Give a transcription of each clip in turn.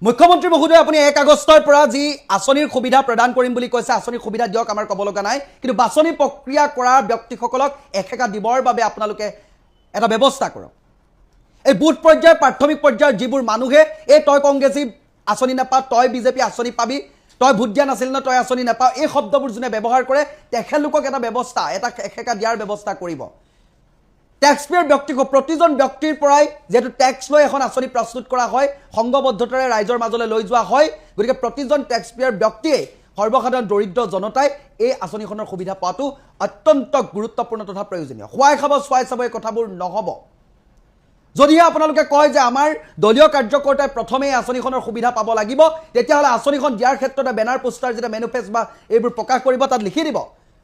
মুখ্যমন্ত্ৰী মহোদয় আপুনি 1 আগষ্টৰ পৰা যি আঁচনিৰ সুবিধা প্ৰদান কৰিম বুলি কৈছে আঁচনিৰ সুবিধা দিয়ক আমাৰ ক'ব লগা নাই কিন্তু বাছনি প্ৰক্ৰিয়া কৰা ব্যক্তিসকলক একেকা দিবৰ বাবে আপোনালোকে এটা ব্যৱস্থা কৰক এই বুথ পৰ্যায়ৰ প্ৰাথমিক পৰ্যায়ৰ যিবোৰ মানুহে এই তই কংগ্ৰেছী আঁচনি নাপা তই বিজেপি আঁচনি পাবি তই ভোট দিয়া নাছিল ন তই আঁচনি নাপা এই শব্দবোৰ যোনে ব্যৱহাৰ কৰে তেখেতলোকক এটা ব্যৱস্থা এটা একেকা দিয়াৰ ব্যৱস্থা কৰিব ট্যাক্স পেয়াৰ ব্যক্তিক প্ৰতিজন ব্যক্তিৰ পৰাই যেটো ট্যাক্স লৈ এখন আঁচনি প্ৰস্তুত কৰা হয় সংঘবদ্ধতাৰে ৰাইজৰ মাজলৈ লৈ যোৱা হয় গতিকে প্ৰতিজন ট্যাক্স পেয়াৰ ব্যক্তিয়ে সৰ্বসাধাৰণ দৰিদ্ৰ জনতাই এই আঁচনিখনৰ সুবিধা পোৱাটো অত্যন্ত গুৰুত্বপূৰ্ণ তথা প্ৰয়োজনীয় খুৱাই খাব চুৱাই চাব এই কথাবোৰ নহব যদি আপোনালোকে কয় যে আমাৰ দলীয় কাৰ্যকৰ্তাই প্ৰথমে আঁচনিখনৰ সুবিধা পাব লাগিব তেতিয়াহ'লে আঁচনিখন দিয়াৰ ক্ষেত্ৰত বেনাৰ পোষ্টাৰ যেটা মেনুফেষ্ট বা এইবোৰ প্ৰকাশ কৰিব তাত লিখি দিব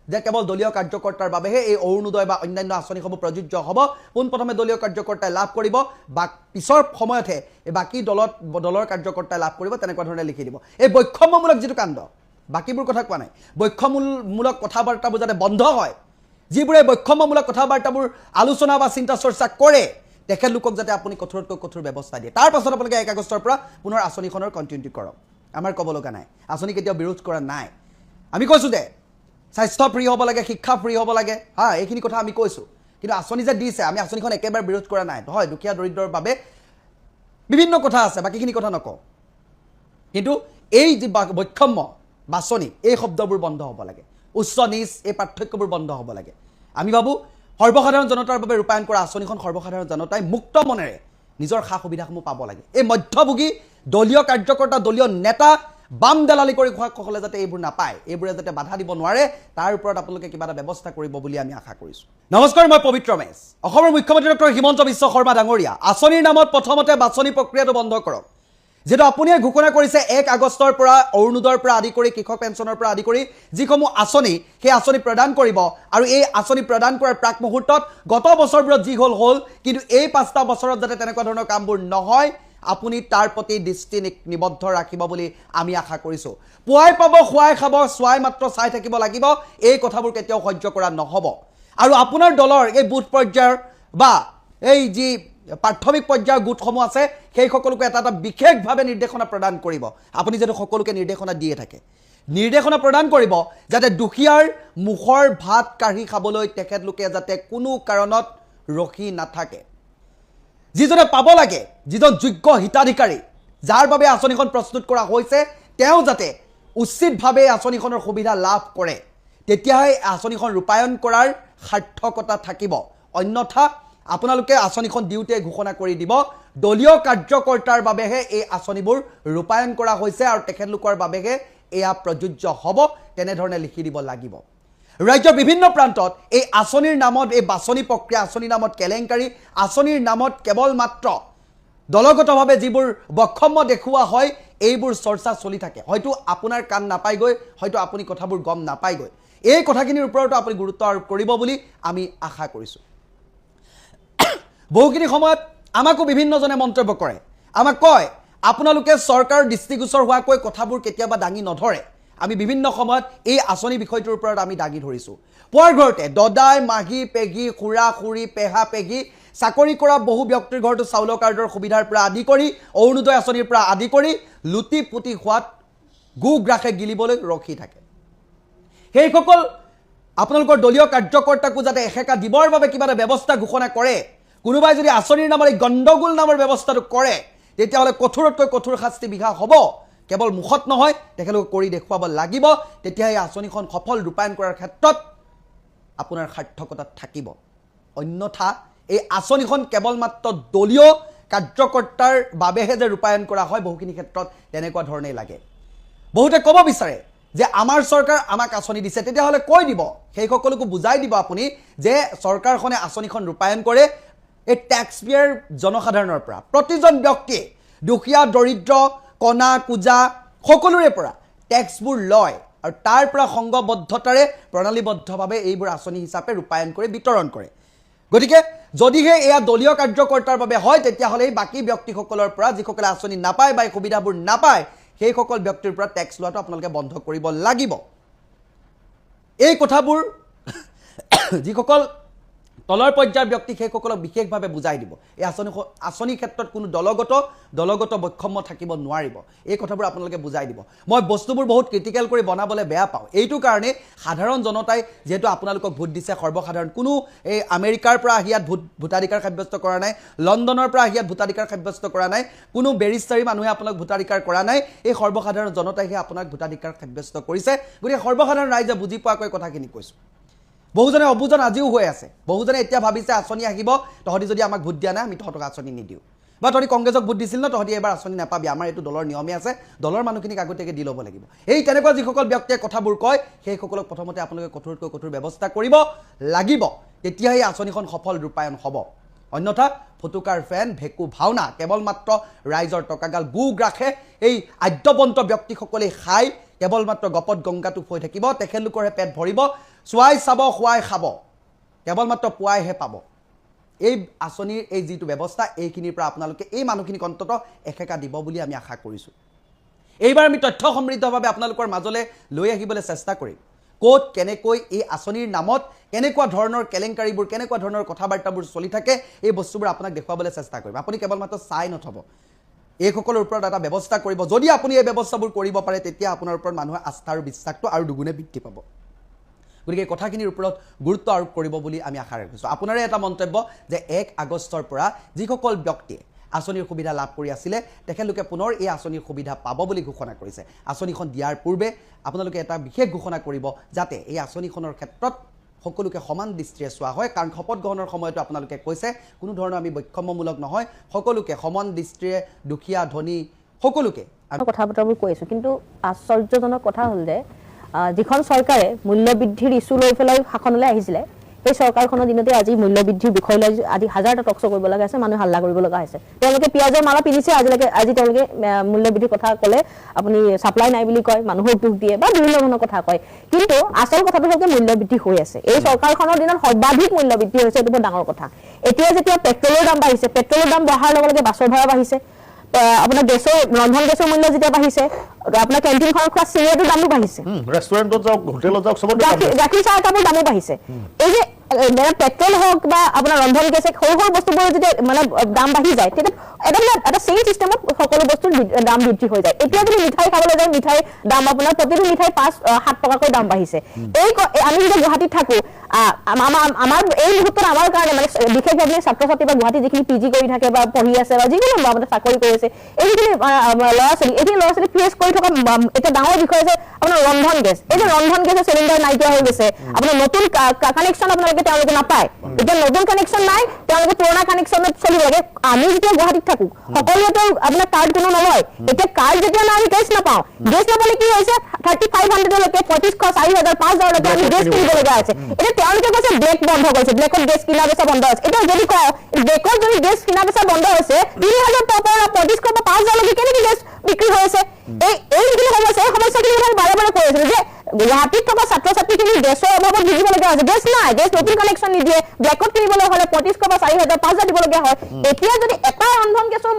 যে কেৱল দলীয় কাৰ্যকৰ্তাৰ বাবেহে এই অৰুণোদয় বা অন্যান্য আঁচনিসমূহ প্ৰযোজ্য হ'ব পোনপ্ৰথমে দলীয় কাৰ্যকৰ্তাই লাভ কৰিব বা পিছৰ সময়তহে এই বাকী দলৰ কাৰ্যকৰ্তাই লাভ কৰিব তেনেকুৱা ধৰণে লিখি দিব এই বৈষম্যমূলক যিটো কাণ্ড বাকীবোৰ কথা কোৱা নাই বৈষম্যমূলক কথাবাৰ্তাবোৰ যাতে বন্ধ হয় যিবোৰে বৈষম্যমূলক কথাবাৰ্তাবোৰ আলোচনা বা চিন্তা চৰ্চা কৰে তেখেতলোকক যাতে আপুনি কঠোৰতকৈ কঠোৰ ব্যৱস্থা দিয়ে তাৰ পাছত আপোনালোকে 1 আগষ্টৰ পৰা পুনৰ আঁচনিখনৰ কণ্টিনিউটি কৰক আমাৰ ক'ব লগা নাই আঁচনি কেতিয়াও বিৰোধ কৰা নাই আমি কৈছোঁ যে স্বাস্থ্য ফ্ৰী হ'ব লাগে শিক্ষা ফ্ৰী হ'ব লাগে হা এইখিনি কথা আমি কৈছোঁ কিন্তু আঁচনি যে দিছে আমি আঁচনিখন একেবাৰে বিৰোধ কৰা নাই হয় দুখীয়া দৰিদ্ৰৰ বাবে বিভিন্ন কথা আছে বাকীখিনি কথা নকওঁ কিন্তু এই যি বৈষম্য বাছনি এই শব্দবোৰ বন্ধ হ'ব লাগে উচ্চ নিচ এই পাৰ্থক্যবোৰ বন্ধ হ'ব লাগে আমি ভাবোঁ সৰ্বসাধাৰণ জনতাৰ বাবে ৰূপায়ণ কৰা আঁচনিখন সৰ্বসাধাৰণ জনতাই মুক্ত মনেৰে নিজৰ খা সুবিধাসমূহ পাব লাগে এই মধ্যভোগী দলীয় কাৰ্যকৰ্তা দলীয় নেতা বাম দালালি কৰি খোৱাসকলে যাতে এইবোৰ নাপায় এইবোৰে যাতে বাধা দিব নোৱাৰে তাৰ ওপৰত আপোনালোকে কিবা এটা ব্যৱস্থা কৰিব বুলি আমি আশা কৰিছোঁ নমস্কাৰ মই পবিত্ৰ মেছ অসমৰ মুখ্যমন্ত্ৰী ডক্টৰ হিমন্ত বিশ্ব শৰ্মা ডাঙৰীয়া আঁচনিৰ নামত প্ৰথমতে বাছনি প্ৰক্ৰিয়াটো বন্ধ কৰক যেটো আপুনিয়ে ঘোষণা কৰিছে 1 আগষ্টৰ পৰা অৰুণোদয়ৰ পৰা আদি কৰি কৃষক পেঞ্চনৰ পৰা আদি কৰি যিসমূহ আঁচনি সেই আঁচনি প্ৰদান কৰিব আৰু এই আঁচনি প্ৰদান কৰাৰ প্ৰাক মুহূৰ্তত গত বছৰবোৰত যি হ'ল কিন্তু এই 5টা বছৰত যাতে তেনেকুৱা ধৰণৰ কামবোৰ নহয় আপুনি তাৰ প্ৰতি দৃষ্টি নিবদ্ধ ৰাখিব বুলি আমি আশা কৰিছোঁ পুৱাই পাব খুৱাই খাব চুৱাই মাত্ৰ চাই থাকিব লাগিব এই কথাবোৰ কেতিয়াও সহ্য কৰা নহ'ব আৰু আপোনাৰ দলৰ এই বুথ পৰ্যায়ৰ বা এই যি প্ৰাথমিক পৰ্যায়ৰ গোটসমূহ আছে সেই সকলোকে এটা বিশেষভাৱে নিৰ্দেশনা প্ৰদান কৰিব আপুনি যেটো সকলোকে নিৰ্দেশনা দিয়ে থাকে নিৰ্দেশনা প্ৰদান কৰিব যাতে দুখীয়াৰ মুখৰ ভাত কাঢ়ি খাবলৈ তেখেতলোকে যাতে কোনো কাৰণত ৰখি নাথাকে যিজনে পাব লাগে যিজন যোগ্য হিতাধিকাৰী যাৰ বাবে আঁচনিখন প্ৰস্তুত কৰা হৈছে তেওঁ যাতে উচিতভাৱে আঁচনিখনৰ সুবিধা লাভ কৰে তেতিয়াহে আঁচনিখন ৰূপায়ণ কৰাৰ সাৰ্থকতা থাকিব অন্যথা আপোনালোকে আঁচনিখন দিওঁতে ঘোষণা কৰি দিব দলীয় কাৰ্যকৰ্তাৰ বাবেহে এই আঁচনিবোৰ ৰূপায়ণ কৰা হৈছে আৰু তেখেতলোকৰ বাবেহে এয়া প্ৰযোজ্য হ'ব তেনেধৰণে লিখি দিব লাগিব ৰাজ্যৰ বিভিন্ন প্ৰান্তত এই আঁচনিৰ নামত এই বাছনি প্ৰক্ৰিয়া আঁচনিৰ নামত কেলেংকাৰী আঁচনিৰ নামত কেৱল মাত্ৰ দলগতভাৱে যিবোৰ বৈষম্য দেখুওৱা হয় এইবোৰ চৰ্চা চলি থাকে হয়তো আপোনাৰ কাণ নাপায়গৈ হয়তো আপুনি কথাবোৰ গম নাপায়গৈ এই কথাখিনিৰ ওপৰতো আপুনি গুৰুত্ব আৰোপ কৰিব বুলি আমি আশা কৰিছোঁ বহুখিনি সময়ত আমাকো বিভিন্নজনে মন্তব্য কৰে আমাক কয় আপোনালোকে চৰকাৰৰ দৃষ্টিগোচৰ হোৱাকৈ কথাবোৰ কেতিয়াবা দাঙি নধৰে আমি বিভিন্ন সময়ত এই আঁচনি বিষয়টোৰ ওপৰত আমি দাঙি ধৰিছোঁ পুৱাৰ ঘৰতে দদাই মাঘী পেঘী খুৰা খুৰী পেহা পেঘী চাকৰি কৰা বহু ব্যক্তিৰ ঘৰতো চাউলৰ কাৰ্ডৰ সুবিধাৰ পৰা আদি কৰি অৰুণোদয় আঁচনিৰ পৰা আদি কৰি লুটি পুতি হোৱাত গুগ্ৰাসে গিলিবলৈ ৰখি থাকে সেইসকল আপোনালোকৰ দলীয় কাৰ্যকৰ্তাকো যাতে একেকা দিবৰ বাবে কিবা এটা ব্যৱস্থা ঘোষণা কৰে কোনোবাই যদি আঁচনিৰ নামৰ এই গণ্ডগোল নামৰ ব্যৱস্থাটো কৰে তেতিয়াহ'লে কঠোৰতকৈ কঠোৰ শাস্তি বিহা হ'ব কেৱল মুখত নহয় তেখেতলোকে কৰি দেখুৱাব লাগিব তেতিয়াহে আঁচনিখন সফল ৰূপায়ণ কৰাৰ ক্ষেত্ৰত আপোনাৰ সাৰ্থকতা থাকিব অন্যথা এই আঁচনিখন কেৱল মাত্ৰ দলীয় কাৰ্যকৰ্তাৰ বাবেহে যে ৰূপায়ণ কৰা হয় বহুখিনি ক্ষেত্ৰত তেনেকুৱা ধৰণেই লাগে বহুতে ক'ব বিচাৰে যে আমাৰ চৰকাৰ আমাক আঁচনি দিছে তেতিয়াহ'লে কৈ দিব সেই সকলোকো বুজাই দিব আপুনি যে চৰকাৰখনে আঁচনিখন ৰূপায়ণ কৰে এই ট্যাক্স পেয়াৰ জনসাধাৰণৰ পৰা প্ৰতিজন ব্যক্তিয়ে দুখীয়া দৰিদ্ৰ কণা কুজা সকলোৰে পৰা ট্যাক্সবোৰ লয় আৰু তাৰ পৰা সংঘবদ্ধতাৰে প্ৰণালীবদ্ধভাৱে এইবোৰ আঁচনি হিচাপে ৰূপায়ণ কৰি বিতৰণ কৰে গতিকে যদিহে এয়া দলীয় কাৰ্যকৰ্তাৰ বাবে হয় তেতিয়াহ'লে বাকী ব্যক্তিসকলৰ পৰা যিসকলে আঁচনি নাপায় বা এই সুবিধাবোৰ নাপায় সেইসকল ব্যক্তিৰ পৰা ট্যাক্স লোৱাটো আপোনালোকে বন্ধ কৰিব লাগিব এই কথাবোৰ যিসকল তলৰ পৰ্যায়ৰ ব্যক্তি সেইসকলক বিশেষভাৱে বুজাই দিব এই আঁচনিৰ ক্ষেত্ৰত কোনো দলগত বৈষম্য থাকিব নোৱাৰিব এই কথাবোৰ আপোনালোকে বুজাই দিব মই বস্তুবোৰ বহুত ক্ৰিটিকেল কৰি বনাবলৈ বেয়া পাওঁ এইটো কাৰণে সাধাৰণ জনতাই যেহেতু আপোনালোকক ভোট দিছে সৰ্বসাধাৰণ কোনো এই আমেৰিকাৰ পৰা আহিয়াত ভোটাধিকাৰ সাব্যস্ত কৰা নাই লণ্ডনৰ পৰা আহিয়াত ভোটাধিকাৰ সাব্যস্ত কৰা নাই কোনো বেৰিষ্টাৰী মানুহে আপোনাক ভোটাধিকাৰ কৰা নাই এই সৰ্বসাধাৰণ জনতাইহে আপোনাক ভোটাধিকাৰ সাব্যস্ত কৰিছে গতিকে সৰ্বসাধাৰণ ৰাইজে বুজি পোৱাকৈ কথাখিনি কৈছোঁ বহুজনে অবুজন আজিও হৈ আছে বহুজনে এতিয়া ভাবিছে আঁচনি আহিব তহঁতি যদি আমাক ভোট দিয়া নাই আমি তহঁতক আঁচনি নিদিওঁ বা তহঁতি কংগ্ৰেছক ভোট দিছিল ন তহঁতি এবাৰ আঁচনি নাপাবি আমাৰ এইটো দলৰ নিয়মে আছে দলৰ মানুহখিনিক আগতীয়াকৈ দি ল'ব লাগিব এই তেনেকুৱা যিসকল ব্যক্তিয়ে কথাবোৰ কয় সেইসকলক প্ৰথমতে আপোনালোকে কঠোৰতকৈ কঠোৰ ব্যৱস্থা কৰিব লাগিব তেতিয়াহে আঁচনিখন সফল ৰূপায়ণ হ'ব অন্যথা ফটুকাৰ ফেন ভেকু ভাওনা কেৱল মাত্ৰ ৰাইজৰ টকাগাল বুগ্ৰাখে এই আদ্যবন্ত ব্যক্তিসকলে খাই কেৱল মাত্ৰ গপত গংগাটো হৈ থাকিব তেখেতলোকৰহে পেট ভৰিব চুৱাই চাব খুৱাই খাব কেৱল মাত্ৰ পুৱাইহে পাব এই আঁচনিৰ এই যিটো ব্যৱস্থা এইখিনিৰ পৰা আপোনালোকে এই মানুহখিনিক অন্ততঃ একেকা দিব বুলি আমি আশা কৰিছোঁ এইবাৰ আমি তথ্য সমৃদ্ধভাৱে আপোনালোকৰ মাজলৈ লৈ আহিবলৈ চেষ্টা কৰিম ক'ত কেনেকৈ এই আঁচনিৰ নামত কেনেকুৱা ধৰণৰ কেলেংকাৰীবোৰ কেনেকুৱা ধৰণৰ কথাবাৰ্তাবোৰ চলি থাকে এই বস্তুবোৰ আপোনাক দেখুৱাবলৈ চেষ্টা কৰিম আপুনি কেৱল মাত্ৰ চাই নথব এইসকলৰ ওপৰত এটা ব্যৱস্থা কৰিব যদি আপুনি এই ব্যৱস্থাবোৰ কৰিব পাৰে তেতিয়া আপোনাৰ ওপৰত মানুহৰ আস্থা আৰু বিশ্বাসটো আৰু দুগুণে বৃদ্ধি পাব গতিকে কথাখিনিৰ ওপৰত গুৰুত্ব আৰোপ কৰিব বুলি আমি আশা ৰাখিছোঁ আপোনাৰে এটা মন্তব্য যে 1 আগষ্টৰ পৰা যিসকল ব্যক্তিয়ে আঁচনিৰ সুবিধা লাভ কৰি আছিলে তেখেতলোকে পুনৰ এই আঁচনিৰ সুবিধা পাব বুলি ঘোষণা কৰিছে আঁচনিখন দিয়াৰ পূৰ্বে আপোনালোকে এটা বিশেষ ঘোষণা কৰিব যাতে এই আঁচনিখনৰ ক্ষেত্ৰত সকলোকে সমান দৃষ্টিৰে চোৱা হয় কাৰণ শপত গ্ৰহণৰ সময়তো আপোনালোকে কৈছে কোনো ধৰণৰ আমি বৈষম্যমূলক নহয় সকলোকে সমান দৃষ্টিৰে দুখীয়া ধনী সকলোকে আমি কথা বতৰাবোৰ কৈ আছোঁ কিন্তু আশ্চৰ্যজনক কথা হ'ল যে যিখন চৰকাৰে মূল্যবৃদ্ধিৰ ইছ্যু লৈ পেলাই শাসনলৈ আহিছিলে এই চৰকাৰখনৰ দিনতে আজি মূল্যবৃদ্ধিৰ বিষয় লৈ আজি হাজাৰটা টকশ্ব কৰিব লগা আছে মানুহে হাল্লা কৰিব লগা হৈছে তেওঁলোকে পিঁয়াজৰ মালা পিন্ধিছে আজি তেওঁলোকে মূল্যবৃদ্ধিৰ কথা ক'লে আপুনি ছাপ্লাই নাই বুলি কয় মানুহক দুখ দিয়ে বা বিভিন্ন ধৰণৰ কথা কয় কিন্তু আচল কথাটো হ'ল যে মূল্যবৃদ্ধি হৈ আছে এই চৰকাৰখনৰ দিনত সৰ্বাধিক মূল্যবৃদ্ধি হৈছে এইটো বৰ ডাঙৰ কথা এতিয়া যেতিয়া পেট্ৰলৰ দাম বাঢ়িছে পেট্ৰলৰ দাম বঢ়াৰ লগে লগে বাছৰ ভাড়া বাঢ়িছে আপোনাৰ ৰন্ধন গেছৰ মূল্য যেতিয়া বাঢ়িছে আপোনাৰ কেণ্টিনখনত খোৱা চিগাৰেটৰ দামো বাঢ়িছে ৰেষ্টুৰেণ্টত যাওক হোটেলত যাওক চবতে গাখীৰ চাহ কাপৰ দামো বাঢ়িছে এই যে পেট্ৰল হওক বা আপোনাৰ ৰন্ধন গেছে সৰু সৰু বস্তুবোৰ যেতিয়া মানে দাম বাঢ়ি যায় তেতিয়া এটা চেইম চিষ্টেমত সকলো বস্তুৰ দাম বৃদ্ধি হৈ যায় এতিয়া যদি মিঠাই খাবলৈ যায় মিঠাইৰ দাম আপোনাৰ প্ৰতিটো মিঠাই 5-7 টকাকৈ দাম বাঢ়িছে এই আমি যেতিয়া গুৱাহাটীত থাকো আমাৰ এই মুহূৰ্তত আমাৰ কাৰণে মানে বিশেষভাৱে ছাত্ৰ ছাত্ৰী বা গুৱাহাটী যিখিনি PG কৰি থাকে বা পঢ়ি আছে বা যিকোনো মানে চাকৰি কৰি আছে এইখিনি ল'ৰা ছোৱালী ফেচ কৰি থকা এটা ডাঙৰ বিষয় আছে আপোনাৰ ৰন্ধন গেছ এই যে ৰন্ধন গেছৰ চিলিণ্ডাৰ নাইকিয়া হৈ গৈছে আপোনাৰ নতুন কানেকশ্যন আপোনালোকে তেওঁলোকে নাপায় এতিয়া নতুন কানেকশ্যন নাই তেওঁলোকে পুৰণা কানেকশ্যনত চলিব লাগে আমি যেতিয়া গুৱাহাটীত থাকো সকলোৱেতো আপোনাৰ কাৰ্ড কোনো নলয় এতিয়া কাৰ্ড যেতিয়া আমি গেছ নাপাওঁ গেছ নাপালে কি হৈছে 3500 লৈকে 2500 4000 5000 লৈকে আমি গেছ কিনিবলগীয়া আছে এতিয়া তেওঁলোকে কৈছে ব্লেক বন্ধ কৰিছে ব্লেকত গেছ কিনা বেচা বন্ধ আছে এতিয়া যদি কওঁ ব্লেকত যদি গেছ কিনা বেচা বন্ধ হৈছে 3000 টকা 3500 বা 5000 লৈকে কেনেকৈ গেছ বিক্ৰী হৈ আছে এই যিখিনি সমস্যা এই সমস্যাখিনি আমি বাৰে বাৰে কৈ আছিলো যে গুৱাহাটীত থকা ছাত্ৰ ছাত্ৰীখিনি গেছৰ অভাৱত ভুগিবলগীয়া হৈছে গেছ নাই গেছ নতুন কানেকশ্যন নিদিয়ে ব্লেকত কিনিবলৈ হ'লে 2500 বা 4000 5000 দিবলগীয়া হয় এতিয়া যদি এটা ৰন্ধন গেছৰ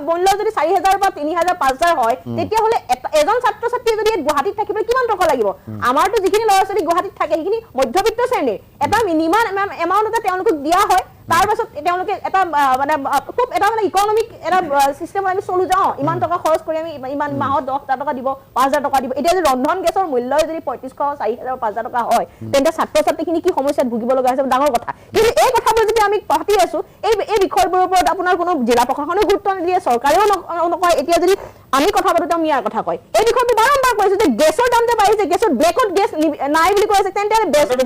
মূল্য যদি 4000 বা 3000 5000 হয় তেতিয়াহ'লে এজন ছাত্ৰ ছাত্ৰীয়ে যদি গুৱাহাটীত থাকিবলৈ কিমান টকা লাগিব আমাৰতো যিখিনি ল'ৰা ছোৱালী গুৱাহাটীত থাকে সেইখিনি মধ্যবিত্ত শ্ৰেণীৰ এটা মিনিমাম এমাউণ্ট এটা তেওঁলোকক দিয়া হয় তাৰ পাছত তেওঁলোকে এটা মানে খুব এটা মানে ইকনমিক এটা চিষ্টেমত আমি চলো যাওঁ ইমান টকা খৰচ কৰি আমি ইমান মাহত 10,000 টকা দিব 5000 টকা দিব এতিয়া যদি ৰন্ধন গেছৰ মূল্য যদি 3500 4000 5000 টকা হয় তেন্তে ছাত্ৰ ছাত্ৰীখিনি কি সমস্যাত ভুগিব লগা হৈছে ডাঙৰ কথা কিন্তু এই কথাবোৰ যদি আমি পাতি আছো এই বিষয়বোৰৰ ওপৰত আপোনাৰ কোনো জিলা প্ৰশাসনেও গুৰুত্ব নিদিয়ে চৰকাৰেও নকয় এতিয়া যদি আমি কথা পাতোতে মিয়াৰ কথা কয় এই বিষয়টো বাৰম্বাৰ কৈছো যে গেছৰ দাম যে বাঢ়িছে গেছৰ ব্লেকত গেছ নাই বুলি কৈ আছে তেন্তে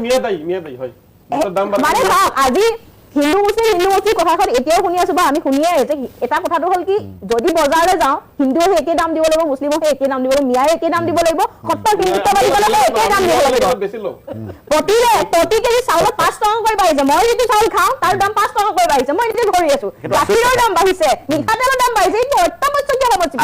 মিয়া হয় মানে আজি হিন্দু মুছলিম কথাখন এতিয়াও শুনি আছো বা আমি শুনিয়ে আহিছে এটা কথাটো হ'ল কি যদি বজাৰলৈ যাওঁ হিন্দুৱে একে দাম দিব লাগিব মুছলিমক একে দাম দিব লাগিব মিয়াই একে দাম দিব লাগিব সত্তৰ হিন্দুত্ববাদীসকলে একে দাম দিব লাগিব প্ৰতি কেজি চাউলত 5 টকাকৈ বাঢ়িছে মই যিটো চাউল খাওঁ তাৰ দাম 5 টকাকৈ বাঢ়িছে মই নিজে ধৰি আছো গাখীৰৰ দাম বাঢ়িছে মিঠাতেলৰ দাম বাঢ়িছে এইটো অত্যাৱশ্যকীয় সমস্যা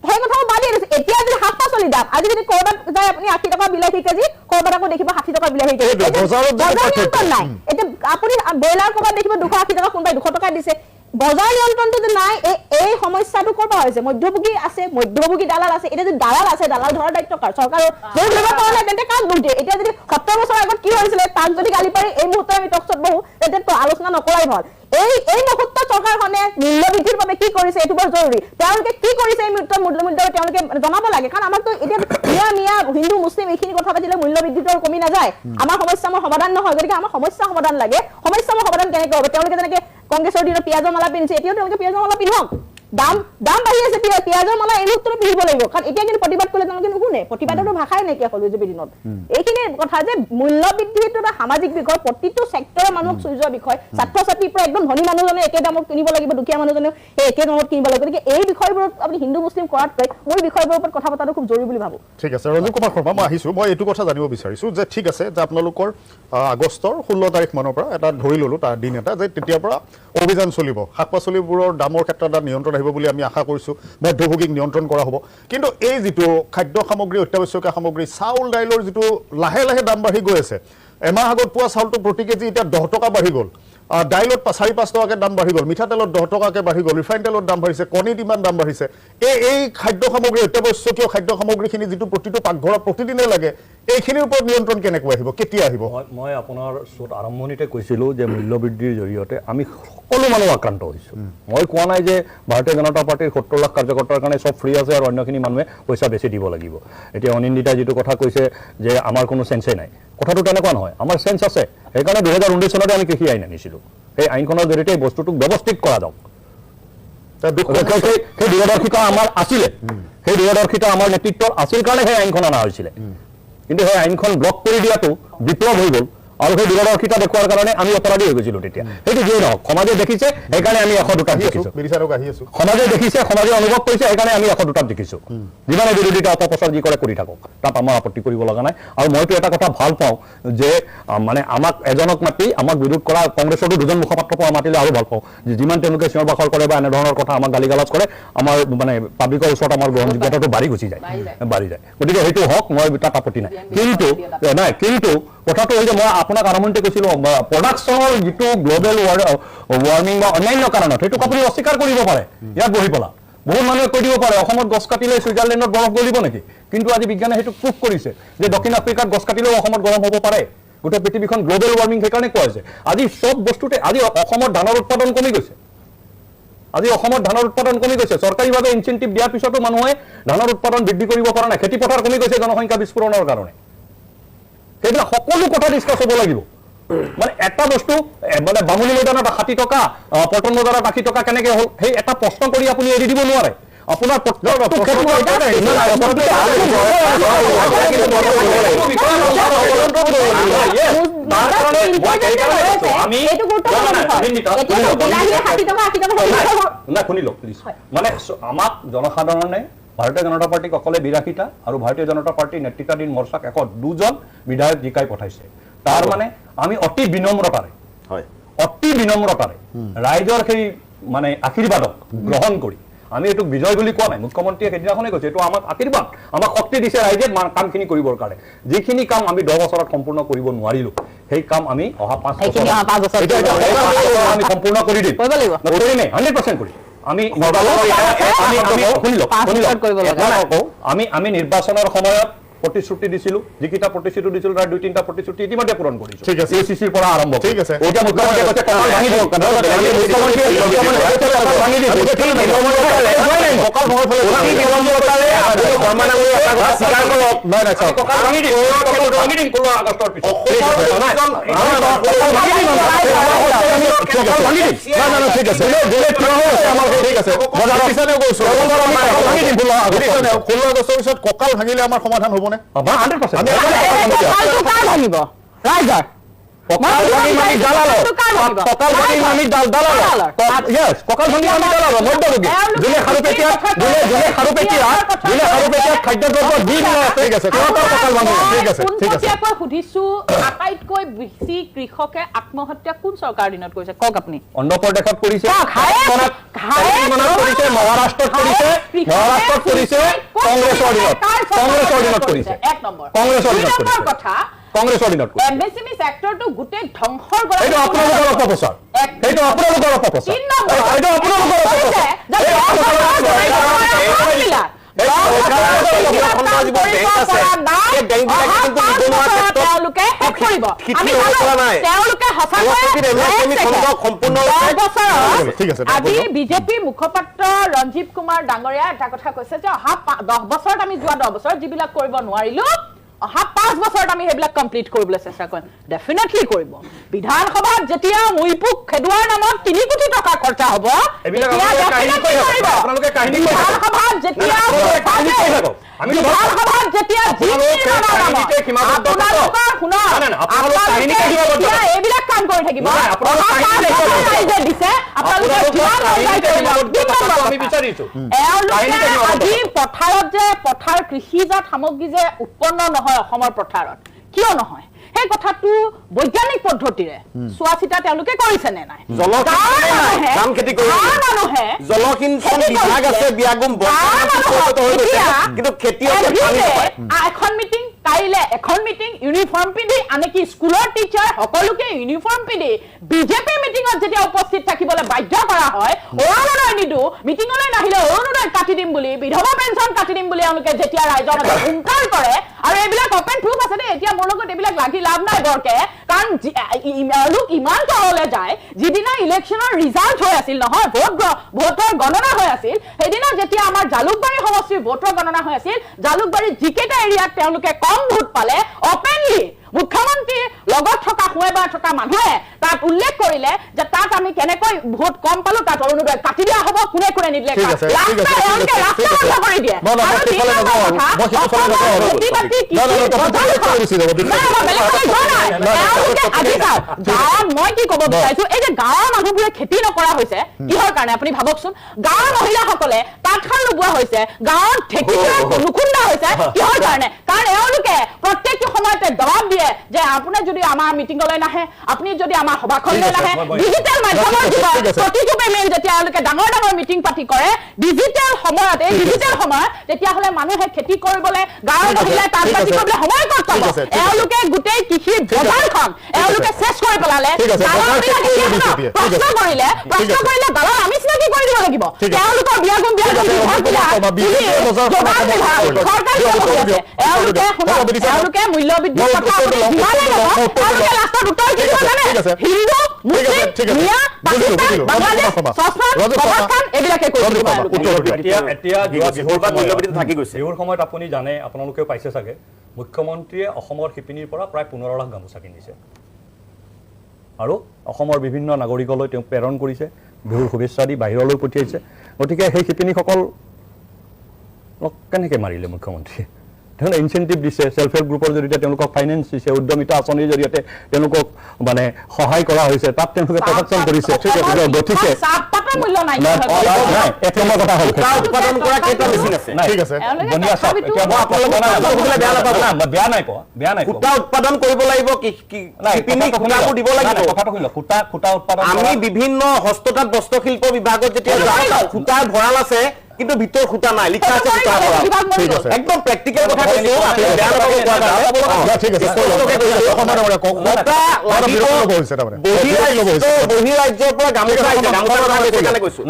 সেই কথাও বাদ দিছে এতিয়া যদি শাক পাচলি দাম আজি যদি কৰবাত যায় আপুনি 80 টকা বিলাহী কেজি কৰবাত আকৌ দেখিব 60 টকা বিলাহী কেজি বজাৰ নাই এতিয়া আপুনি ব্ৰইলাৰ কৰবাত দেখিব 280 টকা কোনোবাই 200 টকা দিছে বজাৰ নিয়ন্ত্ৰণটো যে নাই এই সমস্যাটো কৰবা হৈছে মধ্যভোগী আছে মধ্যভোগী দালাল আছে এতিয়া যদি দালাল আছে দালাল ধৰাৰ দায়িত্ব কাৰ চৰকাৰৰ যদি ধৰিব পৰা নাই তেন্তে কাক দোষ দিয়ে এতিয়া যদি 70 বছৰ আগত কি হৈছিলে তাক যদি গালি পাৰি এই মুহূৰ্তত আমি টকছত বহো তেন্তে আলোচনা নকৰাই ভাল এই মুহূৰ্তত চৰকাৰখনে মূল্য বৃদ্ধিৰ বাবে কি কৰিছে এইটো বৰ জৰুৰী তেওঁলোকে কি কৰিছে এই মুহূৰ্তত মূল্য তেওঁলোকে জনাব লাগে কাৰণ আমাৰতো এতিয়া মিয়া হিন্দু মুছলিম এইখিনি কথা পাতিলে মূল্য বৃদ্ধিটো কমি নাযায় আমাৰ সমস্যা সমাধান নহয় গতিকে আমাৰ সমস্যা সমাধান লাগে সমস্যা সমাধান কেনেকৈ হ'ব তেওঁলোকে যেনেকৈ কংগ্ৰেছৰ দিনত পিয়াজৰ মালা পিন্ধিছে এতিয়াও তেওঁলোকে পিয়াজৰ মালা পিন্ধক দাম বাঢ়ি আছে পিয়াজৰ মালা এই মুহূৰ্তত পিন্ধিব লাগিব কাৰণ এতিয়া কিন্তু প্ৰতিবাদ কৰিলে তেওঁলোকে নুশুনে প্ৰতিবাদৰ ভাষাই নাইকিয়া হ'ল বিজেপি দিনত এইখিনি কথা যে মূল্য বৃদ্ধিটো এটা সামাজিক বিষয় প্ৰতিটো ছেক্টৰৰ মানুহক চুই যোৱা বিষয় ছাত্ৰ ছাত্ৰীৰ পৰা একদম ধনী মানুহজনে একে দামত কিনিব লাগিব দুখীয়া মানুহজনেও সেই একে দামত কিনিব লাগিব গতিকে এই বিষয়বোৰত আপুনি হিন্দু মুছলিম কৰাতকৈ মই বিষয়বোৰৰ ওপৰত কথা পতাটো খুব জৰুৰী বুলি ভাবোঁ ঠিক আছে ৰঞ্জু কুমাৰ শৰ্মা মই আহিছোঁ মই এইটো কথা জানিব বিচাৰিছোঁ যে ঠিক আছে যে আপোনালোকৰ আগষ্টৰ 16 তাৰিখ মানৰ পৰা এটা ধৰি ল'লোঁ তাৰ দিন এটা যে তেতিয়াৰ পৰা অভিযান চলিব শাক পাচলিবোৰৰ দামৰ ক্ষেত্ৰত এটা নিয়ন্ত্ৰণ আহিব বুলি আমি আশা কৰিছোঁ মধ্যভোগীক নিয়ন্ত্ৰণ কৰা হ'ব কিন্তু এই যিটো খাদ্য সামগ্ৰী অত্যাৱশ্যকীয় সামগ্ৰী চাউল দাইলৰ যিটো লাহে লাহে দাম বাঢ়ি গৈ আছে এমাহ আগত পোৱা চাউলটো প্ৰতি কেজি এতিয়া 10 টকা বাঢ়ি গ'ল দাইলত 4-5 টকাকৈ দাম বাঢ়ি গ'ল মিঠাতেলত 10 টকাকৈ বাঢ়ি গ'ল ৰিফাইন তেলত দাম বাঢ়িছে কণীত ইমান দাম বাঢ়িছে এই খাদ্য সামগ্ৰী অত্যাৱশ্যকীয় খাদ্য সামগ্ৰীখিনি যিটো প্ৰতিটো পাকঘৰত প্ৰতিদিনে লাগে এইখিনিৰ ওপৰত নিয়ন্ত্ৰণ কেনেকৈ আহিব কেতিয়া আহিব মই আপোনাৰ শ্ব'ত আৰম্ভণিতে কৈছিলোঁ যে মূল্য বৃদ্ধিৰ জৰিয়তে আমি সকলো মানুহ আক্ৰান্ত হৈছোঁ মই কোৱা নাই যে ভাৰতীয় জনতা পাৰ্টীৰ 70 লাখ কাৰ্যকৰ্তাৰ কাৰণে চব ফ্ৰী আছে আৰু অন্যখিনি মানুহে পইচা বেছি দিব লাগিব এতিয়া অনিন্দিতাই যিটো কথা কৈছে যে আমাৰ কোনো চেঞ্চেই নাই কথাটো তেনেকুৱা নহয় আমাৰ চেঞ্চ আছে সেইকাৰণে 2019 চনতে আমি কৃষি আইন আনিছিলোঁ সেই আইনখনৰ জৰিয়তে এই বস্তুটোক ব্যৱস্থিত কৰা যাওক সেই দূৰদৰ্শিতা আমাৰ আছিলে সেই দূৰদৰ্শিতা আমাৰ নেতৃত্বৰ আছিল কাৰণে সেই আইনখন অনা হৈছিলে কিন্তু সেই আইনখন ব্লক কৰি দিয়াটো বিপ্লৱ হৈ গ'ল আৰু সেই দূৰদৰ্শিতা দেখুৱাৰ কাৰণে আমি অপৰাধী হৈ গৈছিলোঁ তেতিয়া সেইটো যিয়ে নহওক সমাজে দেখিছে সেইকাৰণে আমি 102টাত দেখিছোঁ সমাজে দেখিছে সমাজে অনুভৱ কৰিছে সেইকাৰণে আমি 102টাত দেখিছোঁ যিমানে বিৰোধিতা অপপ্ৰচাৰ যি কৰে কৰি থাকক তাত আমাৰ আপত্তি কৰিব লগা নাই আৰু মইতো এটা কথা ভাল পাওঁ যে মানে আমাক এজনক মাতি আমাক বিৰোধ কৰা কংগ্ৰেছতো দুজন মুখপাত্ৰ পোৱা মাতিলে আৰু ভাল পাওঁ যিমান তেওঁলোকে চিঞৰ বাখৰ কৰে বা এনেধৰণৰ কথা আমাক গালি গালাজ কৰে আমাৰ মানে পাব্লিকৰ ওচৰত আমাৰ গ্ৰহণযোগ্যতাটো বাঢ়ি গুচি যায় গতিকে সেইটো হওক মই তাত আপত্তি নাই কিন্তু কথাটো হ'ল যে মই আপোনাক আৰম্ভণিতে কৈছিলোঁ প্ৰডাকশ্যনৰ যিটো গ্ল'বেল ৱাৰ্মিং বা অন্যান্য কাৰণত সেইটোক আপুনি অস্বীকাৰ কৰিব পাৰে ইয়াত বহি পেলা বহুত মানুহে কৈ দিব পাৰে অসমত গছ কাটিলে ছুইজাৰলেণ্ডত বৰফ গলিব নেকি কিন্তু আজি বিজ্ঞানে সেইটো প্ৰুভ কৰিছে যে দক্ষিণ আফ্ৰিকাত গছ কাটিলেও অসমত গৰম হ'ব পাৰে গোটেই পৃথিৱীখন গ্ল'বেল ৱাৰ্মিং সেইকাৰণে কোৱা হৈছে আজি চব বস্তুতে আজি অসমত ধানৰ উৎপাদন কমি গৈছে চৰকাৰীভাৱে ইনচেণ্টিভ দিয়াৰ পিছতো মানুহে ধানৰ উৎপাদন বৃদ্ধি কৰিব পৰা নাই খেতি পথাৰ কমি গৈছে জনসংখ্যা বিস্ফোৰণৰ কাৰণে সেইবিলাক সকলো কথা ডিছকাছ হ'ব লাগিব মানে এটা বস্তু মানে বামুণী মৈদানত 60 টকা পল্টন বজাৰত 80 টকা কেনেকৈ হ'ল সেই এটা প্ৰশ্ন কৰি আপুনি এৰি দিব নোৱাৰে আপোনাৰ শুনি লওক প্লিজ মানে আমাক জনসাধাৰণে ভাৰতীয় জনতা পাৰ্টীক অকলে 82টা আৰু ভাৰতীয় জনতা পাৰ্টীৰ নেতৃত্বাধীন মৰ্চাক 102জন বিধায়ক জিকাই পঠাইছে তাৰ মানে আমি অতি বিনম্ৰতাৰে ৰাইজৰ সেই মানে আশীৰ্বাদক গ্ৰহণ কৰি আমি এইটোক বিজয় বুলি কোৱা নাই মুখ্যমন্ত্ৰীয়ে সেইদিনাখনে কৈছে এইটো আমাক আশীৰ্বাদ আমাক শক্তি দিছে ৰাইজে কামখিনি কৰিবৰ কাৰণে যিখিনি কাম আমি 10 বছৰত সম্পূৰ্ণ কৰিব নোৱাৰিলোঁ সেই কাম আমি অহা 5 বছৰ আমি সম্পূৰ্ণ কৰি দিম 100% কৰিম আমি নিৰ্বাচনৰ সময়ত প্ৰতিশ্ৰুতি দিছিলোঁ যিকেইটা প্ৰতিশ্ৰুতি দিছিলোঁ তাৰ 2-3টা প্ৰতিশ্ৰুতি ইতিমধ্যে পূৰণ কৰিছোঁ ঠিক আছে ACCৰ পৰা আৰম্ভ ঠিক আছে এতিয়া মুখ্যমন্ত্ৰীয়ে কৈছে কঁকাল ভাঙি দিয়ক কঁকাল ভাঙিলে আমাৰ সমাধান হ'বনে ৰাইজৰ কঁকাল ভাঙি আমি মধ্যভোগী যোনে খাদ্যদ্ৰব্য দি সুধিছো আটাইতকৈ বেছি কৃষকে আত্মহত্যা কোন চৰকাৰ দিনত কৰিছে কওক আপুনি অন্ধ্ৰপ্ৰদেশত কৰিছে মহাৰাষ্ট্ৰত কৰিছে কংগ্ৰেছৰ দিনত কৰিছে কংগ্ৰেছৰ দিনত এমএছএমই সেক্টৰটো গুটেই ধ্বংসৰ কৰা এইটো আপোনালোকৰ অপপ্ৰচাৰ এই বেংকবিলাকে কিন্তু নিবনুৱা ক্ষেত্ৰত তেওঁলোকে শেষ কৰিব আমি তেওঁলোকে আজি বিজেপিৰ মুখপাত্ৰ ৰঞ্জীৱ কুমাৰ ডাঙৰীয়া এটা কথা কৈছে যে অহা 10 বছৰত আমি যোৱা 10 বছৰত যিবিলাক কৰিব নোৱাৰিলো অহা 5 বছৰত আমি সেইবিলাক কমপ্লিট কৰিবলৈ চেষ্টা কৰিম ডেফিনেটলি কৰিব বিধানসভাত যেতিয়া মুইপুক খেদুৱাৰ নামত 3 কোটি টকা খৰচা হ'ব আপোনালোকে কাহিনী বিধানসভাত যেতিয়া বিধানসভাত যেতিয়া এইবিলাক কাম কৰি থাকিব আজি পথাৰত যে পথাৰ কৃষিজাত সামগ্ৰী যে উৎপন্ন নহয় অসমৰ পথাৰত কিয় নহয় সেই কথাটো বৈজ্ঞানিক পদ্ধতিৰে চোৱা চিতা তেওঁলোকে কৰিছে নে নাই জলসিঞ্চন বিভাগ আছে বিয়াগুম কিন্তু খেতিয়ক এখন মিটিং কাইলে এখন মিটিং ইউনিফৰ্ম পিন্ধি আনকি স্কুলৰ টিচাৰ সকলোকে ইউনিফৰ্ম পিন্ধি বিজেপি মিটিঙত যেতিয়া উপস্থিত থাকিবলৈ বাধ্য কৰা হয় অৰুণোদয় নিদো মিটিঙলৈ নাহিলে অৰুণোদয় কাটি দিম বুলি বিধৱা পেঞ্চন কাটি দিম বুলি তেওঁলোকে যেতিয়া ৰাইজৰ মাজত হুংকাৰ কৰে আৰু এইবিলাক অপেন প্ৰুফ আছে দেই এতিয়া মোৰ লগত এইবিলাক লাগি লাভ নাই বৰকে কাৰণ লোক ইমান তললৈ যায় যিদিনা ইলেকশ্যনৰ ৰিজাল্ট হৈ আছিল নহয় ভোটৰ গণনা হৈ আছিল সেইদিনা যেতিয়া আমাৰ জালুকবাৰী সমষ্টিৰ ভোটৰ গণনা হৈ আছিল জালুকবাৰীৰ যিকেইটা এৰিয়াত তেওঁলোকে কম ভোট পালে অপেনলি মুখ্যমন্ত্ৰীৰ লগত থকা শুৱেবাৰ থকা মানুহে তাত উল্লেখ কৰিলে যে তাত আমি কেনেকৈ ভোট কম পালো তাত অৰুণোদয় কাটি দিয়া হ'ব কোনে কোনে নিদিলে ৰাস্তা বন্ধ কৰি দিয়ে মই কি ক'ব বিচাৰিছো এই যে গাঁৱৰ মানুহবোৰে খেতি নকৰা হৈছে কিহৰ কাৰণে আপুনি ভাবকচোন গাঁৱৰ মহিলাসকলে তাঁতশাল লগোৱা হৈছে গাঁৱত ঢেঁকী নুখুন্দা হৈছে কিহৰ কাৰণে কাৰণ এওঁলোকে প্ৰত্যেকটো সময়তে দবাব দিয়ে যে আপুনি যদি আমাৰ মিটিঙলৈ নাহে আপুনি যদি আমাৰ সভাখনলৈ নাহে ডিজিটেল মাধ্যমৰ প্ৰতিটো পেমেণ্ট যেতিয়া এওঁলোকে ডাঙৰ ডাঙৰ মিটিং পাতি কৰে ডিজিটেল সময়ত এই ডিজিটেল সময়ত তেতিয়াহ'লে মানুহে খেতি কৰিবলৈ গাঁৱৰ মহিলাই তাঁত বাতি কৰিবলৈ সময় ক'ত পাব এওঁলোকে গোটেই কৃষিৰ বজাৰখন এওঁলোকে চেছ কৰি পেলালে প্ৰশ্ন কৰিলে দালাল আমি চিনাকি কৰি দিব লাগিব তেওঁলোকৰ বিয়াগুম এওঁলোকে মূল্য বৃদ্ধিৰ কথা লাষ্টত উত্তৰ কি দিব জানে হিন্দু মুছলিম মিয়া পাকিস্তান বাংলাদেশ এইবিলাকে থাকি গৈছে এইবোৰ সময়ত আপুনি জানে আপোনালোকেও পাইছে চাগে মুখ্যমন্ত্ৰীয়ে অসমৰ শিপিনীৰ পৰা প্ৰায় 15 লাখ গামোচা কিনিছে আৰু অসমৰ বিভিন্ন নাগৰিকলৈ তেওঁ প্ৰেৰণ কৰিছে বিহুৰ শুভেচ্ছা দি বাহিৰলৈ পঠিয়াইছে গতিকে সেই শিপিনীসকল কেনেকৈ মাৰিলে মুখ্যমন্ত্ৰীয়ে তেওঁ ইনচেন্টিভ দিছে সেলফ হেল্প গ্ৰুপৰ জৰিয়তে তেওঁলোকক ফাইনেন্স দিছে উদ্যমিতা আঁচনিৰ জৰিয়তে তেওঁলোকক মানে সহায় কৰা হৈছে তাত তেওঁলোকে প্ৰটেকশ্যন কৰিছে গতিকে উৎপাদন কৰা কেইটা মেচিন আছে ঠিক আছে বেয়া নাই সূতা উৎপাদন কৰিব লাগিব দিব লাগিব সূতা উৎপাদন আমি বিভিন্ন হস্ততাঁত বস্ত্ৰশিল্প বিভাগত যেতিয়া সূতাৰ ভঁৰাল আছে কিন্তু ভিতৰ খুঁটা নাই লিখা আছে একদম প্ৰেক্টিকেল কথা কৈছো বহিৰাজ্যৰ পৰা গামোচা কৈছো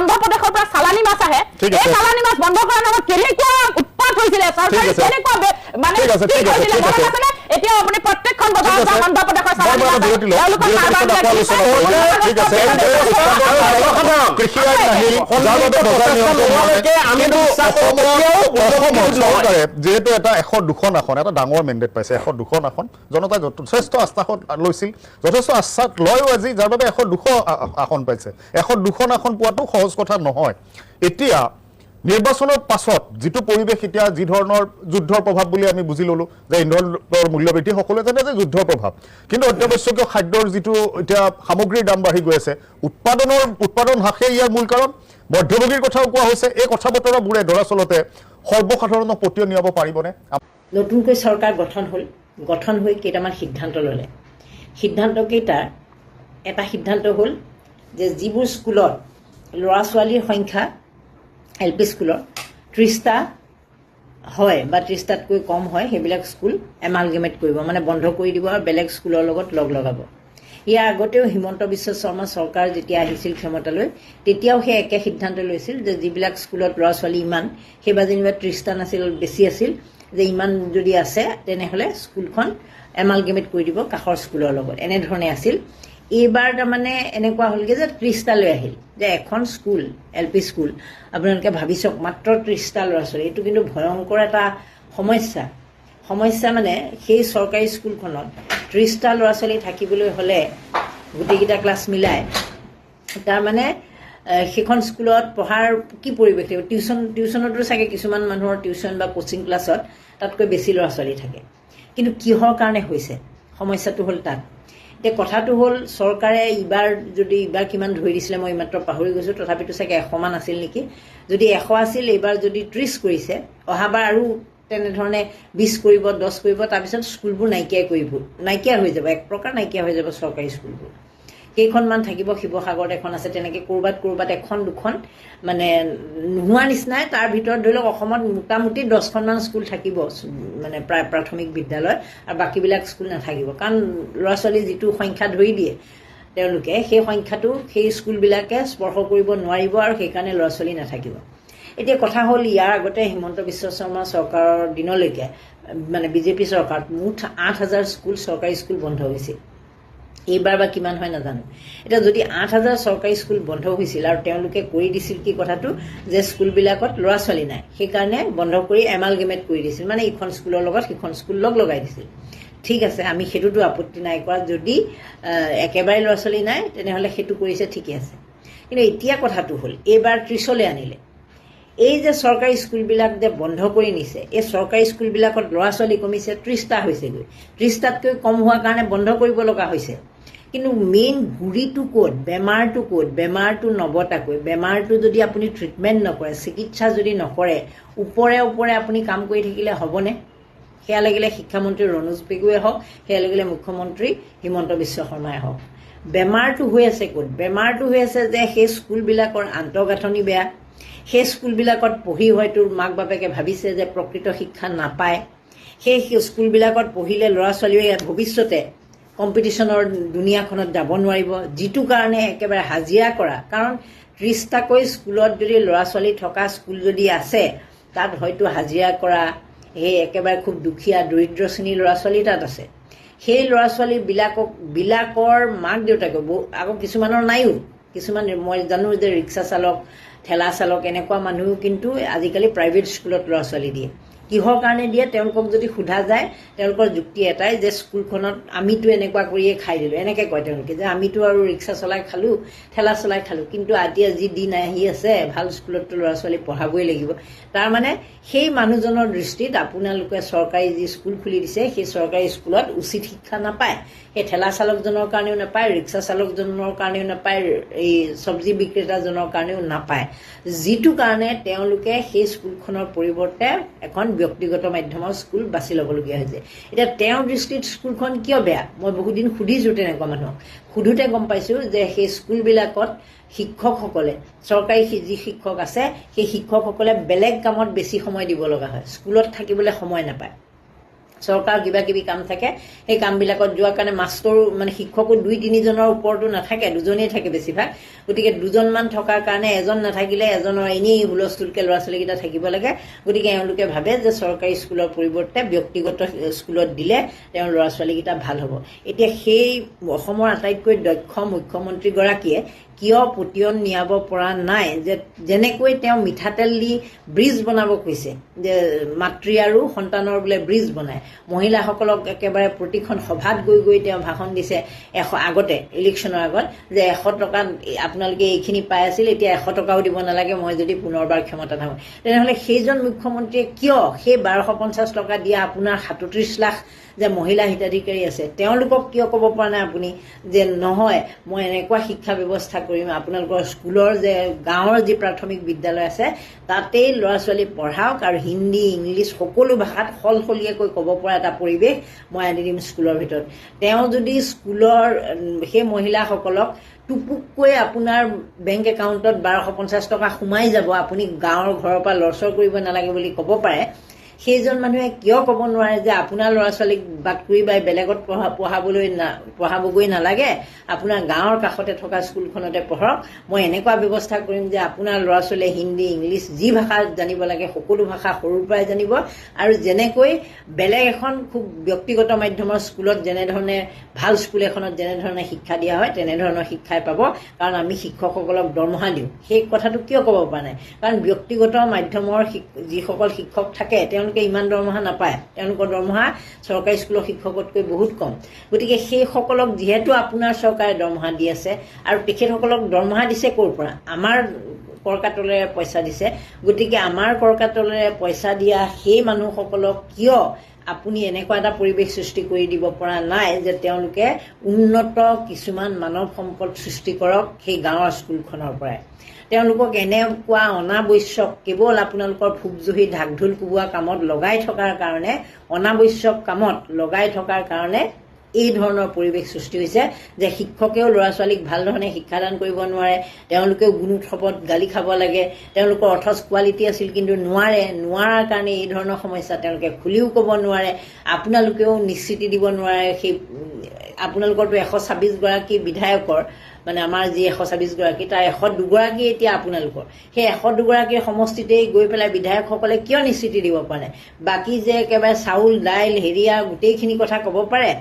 অন্ধ্ৰপ্ৰদেশৰ পৰা চালানী মাছ আহে এই চালানী মাছ বন্ধ কৰাৰ নামত কেনেকুৱা হৈছিলে চৰকাৰে কেনেকুৱা মানে এতিয়া আপুনি প্ৰত্যেকখন বজাৰত অন্ধ্ৰপ্ৰদেশৰ চৰকাৰে যিহেতু এটা 100-200 আসন এটা ডাঙৰ মেণ্ডেট পাইছে 100-200 আসন জনতাই যথেষ্ট আস্থা লৈছিল যথেষ্ট আস্থা লয়ও আজি যাৰ বাবে 100-200 আসন পাইছে 100-200 আসন পোৱাটো সহজ কথা নহয় এতিয়া নিৰ্বাচনৰ পাছত যিটো পৰিৱেশ এতিয়া যি ধৰণৰ যুদ্ধৰ প্ৰভাৱ বুলি আমি বুজি ললো যে ইন্ধনৰ মূল্য বৃদ্ধি সকলোৱে জানে যে যুদ্ধৰ প্ৰভাৱ কিন্তু অত্যাৱশ্যকীয় খাদ্যৰ যিটো এতিয়া সামগ্ৰীৰ দাম বাঢ়ি গৈ আছে উৎপাদন হ্ৰাসে ইয়াৰ মূল কাৰণ মধ্যভোগীৰ কথাও কোৱা হৈছে এই কথা বতৰাবোৰে দৰাচলতে সৰ্বসাধাৰণক পতিয়ন নিয়াব পাৰিবনে নতুনকৈ চৰকাৰ গঠন হৈ কেইটামান সিদ্ধান্ত ল'লে সিদ্ধান্তকেইটাৰ এটা সিদ্ধান্ত হ'ল যে যিবোৰ স্কুলত ল'ৰা ছোৱালীৰ সংখ্যা LP স্কুলৰ 30টা হয় বা 30টাতকৈ কম হয় সেইবিলাক স্কুল এমালগেমেট কৰিব, মানে বন্ধ কৰি দিব আৰু বেলেগ স্কুলৰ লগত লগ লগাব। ইয়াৰ আগতেও হিমন্ত বিশ্ব শৰ্মা চৰকাৰ যেতিয়া আহিছিল ক্ষমতালৈ তেতিয়াও সেই একে সিদ্ধান্ত লৈছিল যে যিবিলাক স্কুলত ল'ৰা ছোৱালী ইমান, সেইবাৰ যেনিবা 30টা নাছিল, বেছি আছিল, যে ইমান যদি আছে তেনেহ'লে স্কুলখন এমালগেমেট কৰি দিব কাষৰ স্কুলৰ লগত, এনেধৰণে আছিল। এইবাৰ তাৰমানে এনেকুৱা হ'লগৈ যে 30টালৈ আহিল, যে এখন স্কুল LP স্কুল আপোনালোকে ভাবি চাওক মাত্ৰ 30টা ল'ৰা ছোৱালী। এইটো কিন্তু ভয়ংকৰ এটা সমস্যা মানে সেই চৰকাৰী স্কুলখনত 30টা ল'ৰা ছোৱালী থাকিবলৈ হ'লে গোটেইকেইটা ক্লাছ মিলাই তাৰমানে সেইখন স্কুলত পঢ়াৰ কি পৰিৱেশ থাকিব। টিউশ্যনতো চাগে কিছুমান মানুহৰ টিউশ্যন বা কোচিং ক্লাছত তাতকৈ বেছি ল'ৰা ছোৱালী থাকে। কিন্তু কিহৰ কাৰণে হৈছে সমস্যাটো হ'ল তাত। এতিয়া কথাটো হ'ল চৰকাৰে এইবাৰ কিমান ধৰি দিছিলে মই এইমাত্ৰ পাহৰি গৈছোঁ, তথাপিতো চাগে 100মান আছিল নেকি। যদি 100 আছিল এইবাৰ যদি 30 কৰিছে, অহাবাৰ আৰু তেনেধৰণে 20 কৰিব, 10 কৰিব, তাৰপিছত স্কুলবোৰ নাইকিয়া হৈ যাব, এক প্ৰকাৰ নাইকিয়া হৈ যাব চৰকাৰী স্কুলবোৰ। কেইখনমান থাকিব, শিৱসাগৰত এখন আছে, তেনেকৈ ক'ৰবাত এখন দুখন মানে নোহোৱা নিচিনাই। তাৰ ভিতৰত ধৰি লওক অসমত মোটামুটি 10খনমান স্কুল থাকিব, মানে প্ৰাথমিক বিদ্যালয়, আৰু বাকীবিলাক স্কুল নাথাকিব। কাৰণ ল'ৰা ছোৱালী যিটো সংখ্যা ধৰি দিয়ে তেওঁলোকে, সেই সংখ্যাটো সেই স্কুলবিলাকে স্পৰ্শ কৰিব নোৱাৰিব আৰু সেইকাৰণে ল'ৰা ছোৱালী নাথাকিব। এতিয়া কথা হ'ল ইয়াৰ আগতে হিমন্ত বিশ্ব শৰ্মা চৰকাৰৰ দিনলৈকে মানে বিজেপি চৰকাৰত মুঠ 8000 স্কুল চৰকাৰী স্কুল বন্ধ হৈছিল। এইবাৰ বা কিমান হয় নাজানো। এতিয়া যদি 8000 চৰকাৰী স্কুল বন্ধ হৈছিল আৰু তেওঁলোকে কৰি দিছিল কি কথাটো যে স্কুলবিলাকত ল'ৰা ছোৱালী নাই, সেইকাৰণে বন্ধ কৰি এমালগেমেট কৰি দিছিল, মানে ইখন স্কুলৰ লগত সিখন স্কুল লগ লগাই দিছিল। ঠিক আছে, আমি সেইটোতো আপত্তি নাই কৰা। যদি একেবাৰে ল'ৰা ছোৱালী নাই তেনেহ'লে সেইটো কৰিছে, ঠিকে আছে। কিন্তু এতিয়া কথাটো হ'ল এইবাৰ 30লৈ আনিলে। এই যে চৰকাৰী স্কুলবিলাক যে বন্ধ কৰি নিছে, এই চৰকাৰী স্কুলবিলাকত ল'ৰা ছোৱালী কমিছে, 30টা হৈছেগৈ। 30টাতকৈ কম হোৱাৰ কাৰণে বন্ধ কৰিব লগা হৈছে। কিন্তু মেইন গুৰিটো ক'ত, বেমাৰটো নবটাকৈ, বেমাৰটো যদি আপুনি ট্ৰিটমেণ্ট নকৰে, চিকিৎসা যদি নকৰে, ওপৰে আপুনি কাম কৰি থাকিলে হ'বনে? সেয়া লাগিলে শিক্ষামন্ত্ৰী ৰণোজ পেগুৱে হওক, সেয়া লাগিলে মুখ্যমন্ত্ৰী হিমন্ত বিশ্ব শৰ্মাই হওক। বেমাৰটো হৈ আছে ক'ত? বেমাৰটো হৈ আছে যে সেই স্কুলবিলাকৰ আন্তঃগাঁথনি বেয়া। সেই স্কুলবিলাকত পঢ়ি হয়তো মাক বাপেকে ভাবিছে যে প্ৰকৃত শিক্ষা নাপায়। সেই স্কুলবিলাকত পঢ়িলে ল'ৰা ছোৱালীয়ে ভৱিষ্যতে কম্পিটিশ্যনৰ দুনিয়াখনত যাব নোৱাৰিব, যিটো কাৰণে একেবাৰে হাজিৰা কৰা। কাৰণ 30টাকৈ স্কুলত যদি ল'ৰা ছোৱালী থকা স্কুল যদি আছে, তাত হয়তো হাজিৰা কৰা সেই একেবাৰে খুব দুখীয়া দৰিদ্ৰ শ্ৰেণীৰ ল'ৰা ছোৱালী তাত আছে। সেই ল'ৰা ছোৱালীবিলাকৰ মাক দেউতাকে আকৌ কিছুমানৰ নাইও, কিছুমান মই জানো যে ৰিক্সা চালক, ঠেলা চালক, এনেকুৱা মানুহো কিন্তু আজিকালি প্ৰাইভেট স্কুলত ল'ৰা ছোৱালী দিয়ে। কিহৰ কাৰণে দিয়ে তেওঁলোকক যদি সোধা যায়, তেওঁলোকৰ যুক্তি এটাই যে স্কুলখনত আমিতো এনেকুৱা কৰিয়ে খাই দিলোঁ, এনেকৈ কয় তেওঁলোকে, যে আমিতো আৰু ৰিক্সা চলাই খালোঁ, ঠেলা চলাই খালোঁ, কিন্তু এতিয়া যি দিন আহি আছে ভাল স্কুলততো ল'ৰা ছোৱালী পঢ়াবই লাগিব। তাৰমানে সেই মানুহজনৰ দৃষ্টিত আপোনালোকে চৰকাৰী যি স্কুল খুলি দিছে, সেই চৰকাৰী স্কুলত উচিত শিক্ষা নাপায়। সেই ঠেলা চালকজনৰ কাৰণেও নাপায়, ৰিক্সা চালকজনৰ কাৰণেও নাপায়, এই চব্জি বিক্ৰেতাজনৰ কাৰণেও নাপায়, যিটো কাৰণে তেওঁলোকে সেই স্কুলখনৰ পৰিৱৰ্তে এখন ব্যক্তিগত মাধ্যমৰ স্কুল বাছি ল'বলগীয়া হৈছে। এতিয়া তেওঁৰ দৃষ্টিত স্কুলখন কিয় বেয়া, মই বহুদিন সুধিছোঁ তেনেকুৱা মানুহক। সোধোতে গম পাইছোঁ যে সেই স্কুলবিলাকত শিক্ষকসকলে, চৰকাৰী যি শিক্ষক আছে সেই শিক্ষকসকলে বেলেগ কামত বেছি সময় দিব লগা হয়, স্কুলত থাকিবলৈ সময় নাপায়। চৰকাৰৰ কিবা কিবি কাম থাকে, সেই কামবিলাকত যোৱাৰ কাৰণে মাষ্টৰো মানে শিক্ষকো 2-3জনৰ ওপৰতো নাথাকে, 2জনেই থাকে বেছিভাগ। গতিকে 2জনমান থকাৰ কাৰণে এজন নাথাকিলে এজনৰ এনেই হুলস্থুলকৈ ল'ৰা ছোৱালীকেইটা থাকিব লাগে। গতিকে এওঁলোকে ভাবে যে চৰকাৰী স্কুলৰ পৰিৱৰ্তে ব্যক্তিগত স্কুলত দিলে তেওঁৰ ল'ৰা ছোৱালীকেইটা ভাল হ'ব। এতিয়া সেই অসমৰ আটাইতকৈ দক্ষ মুখ্যমন্ত্ৰীগৰাকীয়ে কিয় পতিয়ন নিয়াব পৰা নাই, যে যেনেকৈ তেওঁ মিঠাতেল দি ব্ৰিজ বনাব কৈছে, যে মাতৃ আৰু সন্তানৰ বোলে ব্ৰিজ বনায়, মহিলাসকলক একেবাৰে প্ৰতিখন সভাত গৈ তেওঁ ভাষণ দিছে আগতে ইলেকশ্যনৰ আগত, যে 100 টকা আপোনালোকে এইখিনি পাই আছিল, এতিয়া 100 টকাও দিব নালাগে মই যদি পুনৰবাৰ ক্ষমতাত আহোঁ। তেনেহ'লে সেইজন মুখ্যমন্ত্ৰীয়ে কিয় সেই 1250 টকা দিয়া আপোনাৰ 37 লাখ যে মহিলা হিতাধিকাৰী আছে তেওঁলোকক কিয় ক'ব পৰা নাই আপুনি যে নহয় মই এনেকুৱা শিক্ষা ব্যৱস্থা কৰিম, আপোনালোকৰ স্কুলৰ যে গাঁৱৰ যি প্ৰাথমিক বিদ্যালয় আছে তাতেই ল'ৰা ছোৱালী পঢ়াওক আৰু হিন্দী ইংলিছ সকলো ভাষাত সলসলীয়াকৈ ক'ব পৰা এটা পৰিৱেশ মই আনি দিম স্কুলৰ ভিতৰত। তেওঁ যদি স্কুলৰ সেই মহিলাসকলক টুপুককৈ আপোনাৰ বেংক একাউণ্টত 1250 টকা সোমাই যাব, আপুনি গাঁৱৰ ঘৰৰ পৰা লৰচৰ কৰিব নালাগে বুলি ক'ব পাৰে, সেইজন মানুহে কিয় ক'ব নোৱাৰে যে আপোনাৰ ল'ৰা ছোৱালীক বাটকুৰি বাই বেলেগত পঢ়াবগৈ নালাগে, আপোনাৰ গাঁৱৰ কাষতে থকা স্কুলখনতে পঢ়ক, মই এনেকুৱা ব্যৱস্থা কৰিম যে আপোনাৰ ল'ৰা ছোৱালীয়ে হিন্দী ইংলিছ যি ভাষা জানিব লাগে সকলো ভাষা সৰুৰ পৰাই জানিব, আৰু যেনেকৈ বেলেগ এখন খুব ব্যক্তিগত মাধ্যমৰ স্কুলত যেনেধৰণে ভাল স্কুল এখনত যেনেধৰণে শিক্ষা দিয়া হয় তেনেধৰণৰ শিক্ষাই পাব, কাৰণ আমি শিক্ষকসকলক দৰমহা দিওঁ। সেই কথাটো কিয় ক'ব পৰা নাই? কাৰণ ব্যক্তিগত মাধ্যমৰ যিসকল শিক্ষক থাকে তেওঁলোকে ইমান দৰমহা নাপায়, তেওঁলোকৰ দৰমহা চৰকাৰী স্কুলৰ শিক্ষকতকৈ বহুত কম। গতিকে সেইসকলক যিহেতু আপোনাৰ চৰকাৰে দৰমহা দি আছে, আৰু তেখেতসকলক দৰমহা দিছে ক'ৰ পৰা? আমাৰ কৰকাটলেৰে পইচা দিছে। গতিকে আমাৰ কৰকাটলেৰে পইচা দিয়া সেই মানুহসকলক কিয় আপুনি এনেকুৱা এটা পৰিৱেশ সৃষ্টি কৰি দিব পৰা নাই যে তেওঁলোকে উন্নত কিছুমান মানৱ সম্পদ সৃষ্টি কৰক সেই গাঁৱৰ স্কুলখনৰ পৰাই? তেওঁলোকক এনেকুৱা অনাৱশ্যক কেৱল আপোনালোকৰ ফুকজহি ঢাক ঢোল কোবোৱা কামত লগাই থকাৰ কাৰণে, অনাৱশ্যক কামত লগাই থকাৰ কাৰণে এই ধৰণৰ পৰিৱেশ সৃষ্টি হৈছে যে শিক্ষকেও ল'ৰা ছোৱালীক ভাল ধৰণে শিক্ষাদান কৰিব নোৱাৰে, তেওঁলোকেও গুণোৎসৱত গালি খাব লাগে, তেওঁলোকৰ অথচ কোৱালিটি আছিল কিন্তু নোৱাৰাৰ কাৰণে এই ধৰণৰ সমস্যা তেওঁলোকে খুলিও ক'ব নোৱাৰে, আপোনালোকেও নিশ্চিতি দিব নোৱাৰে। সেই আপোনালোকৰতো 126 গৰাকী বিধায়কৰ, মানে আমাৰ যি 126 গৰাকী তাৰ 102 গৰাকী এতিয়া আপোনালোকৰ, সেই 102 গৰাকীৰ সমষ্টিতেই গৈ পেলাই বিধায়কসকলে কিয় নিশ্চিতি দিব পাৰে? বাকী যে একেবাৰে চাউল দাইল হেৰিয়া গোটেইখিনি কথা ক'ব পাৰে,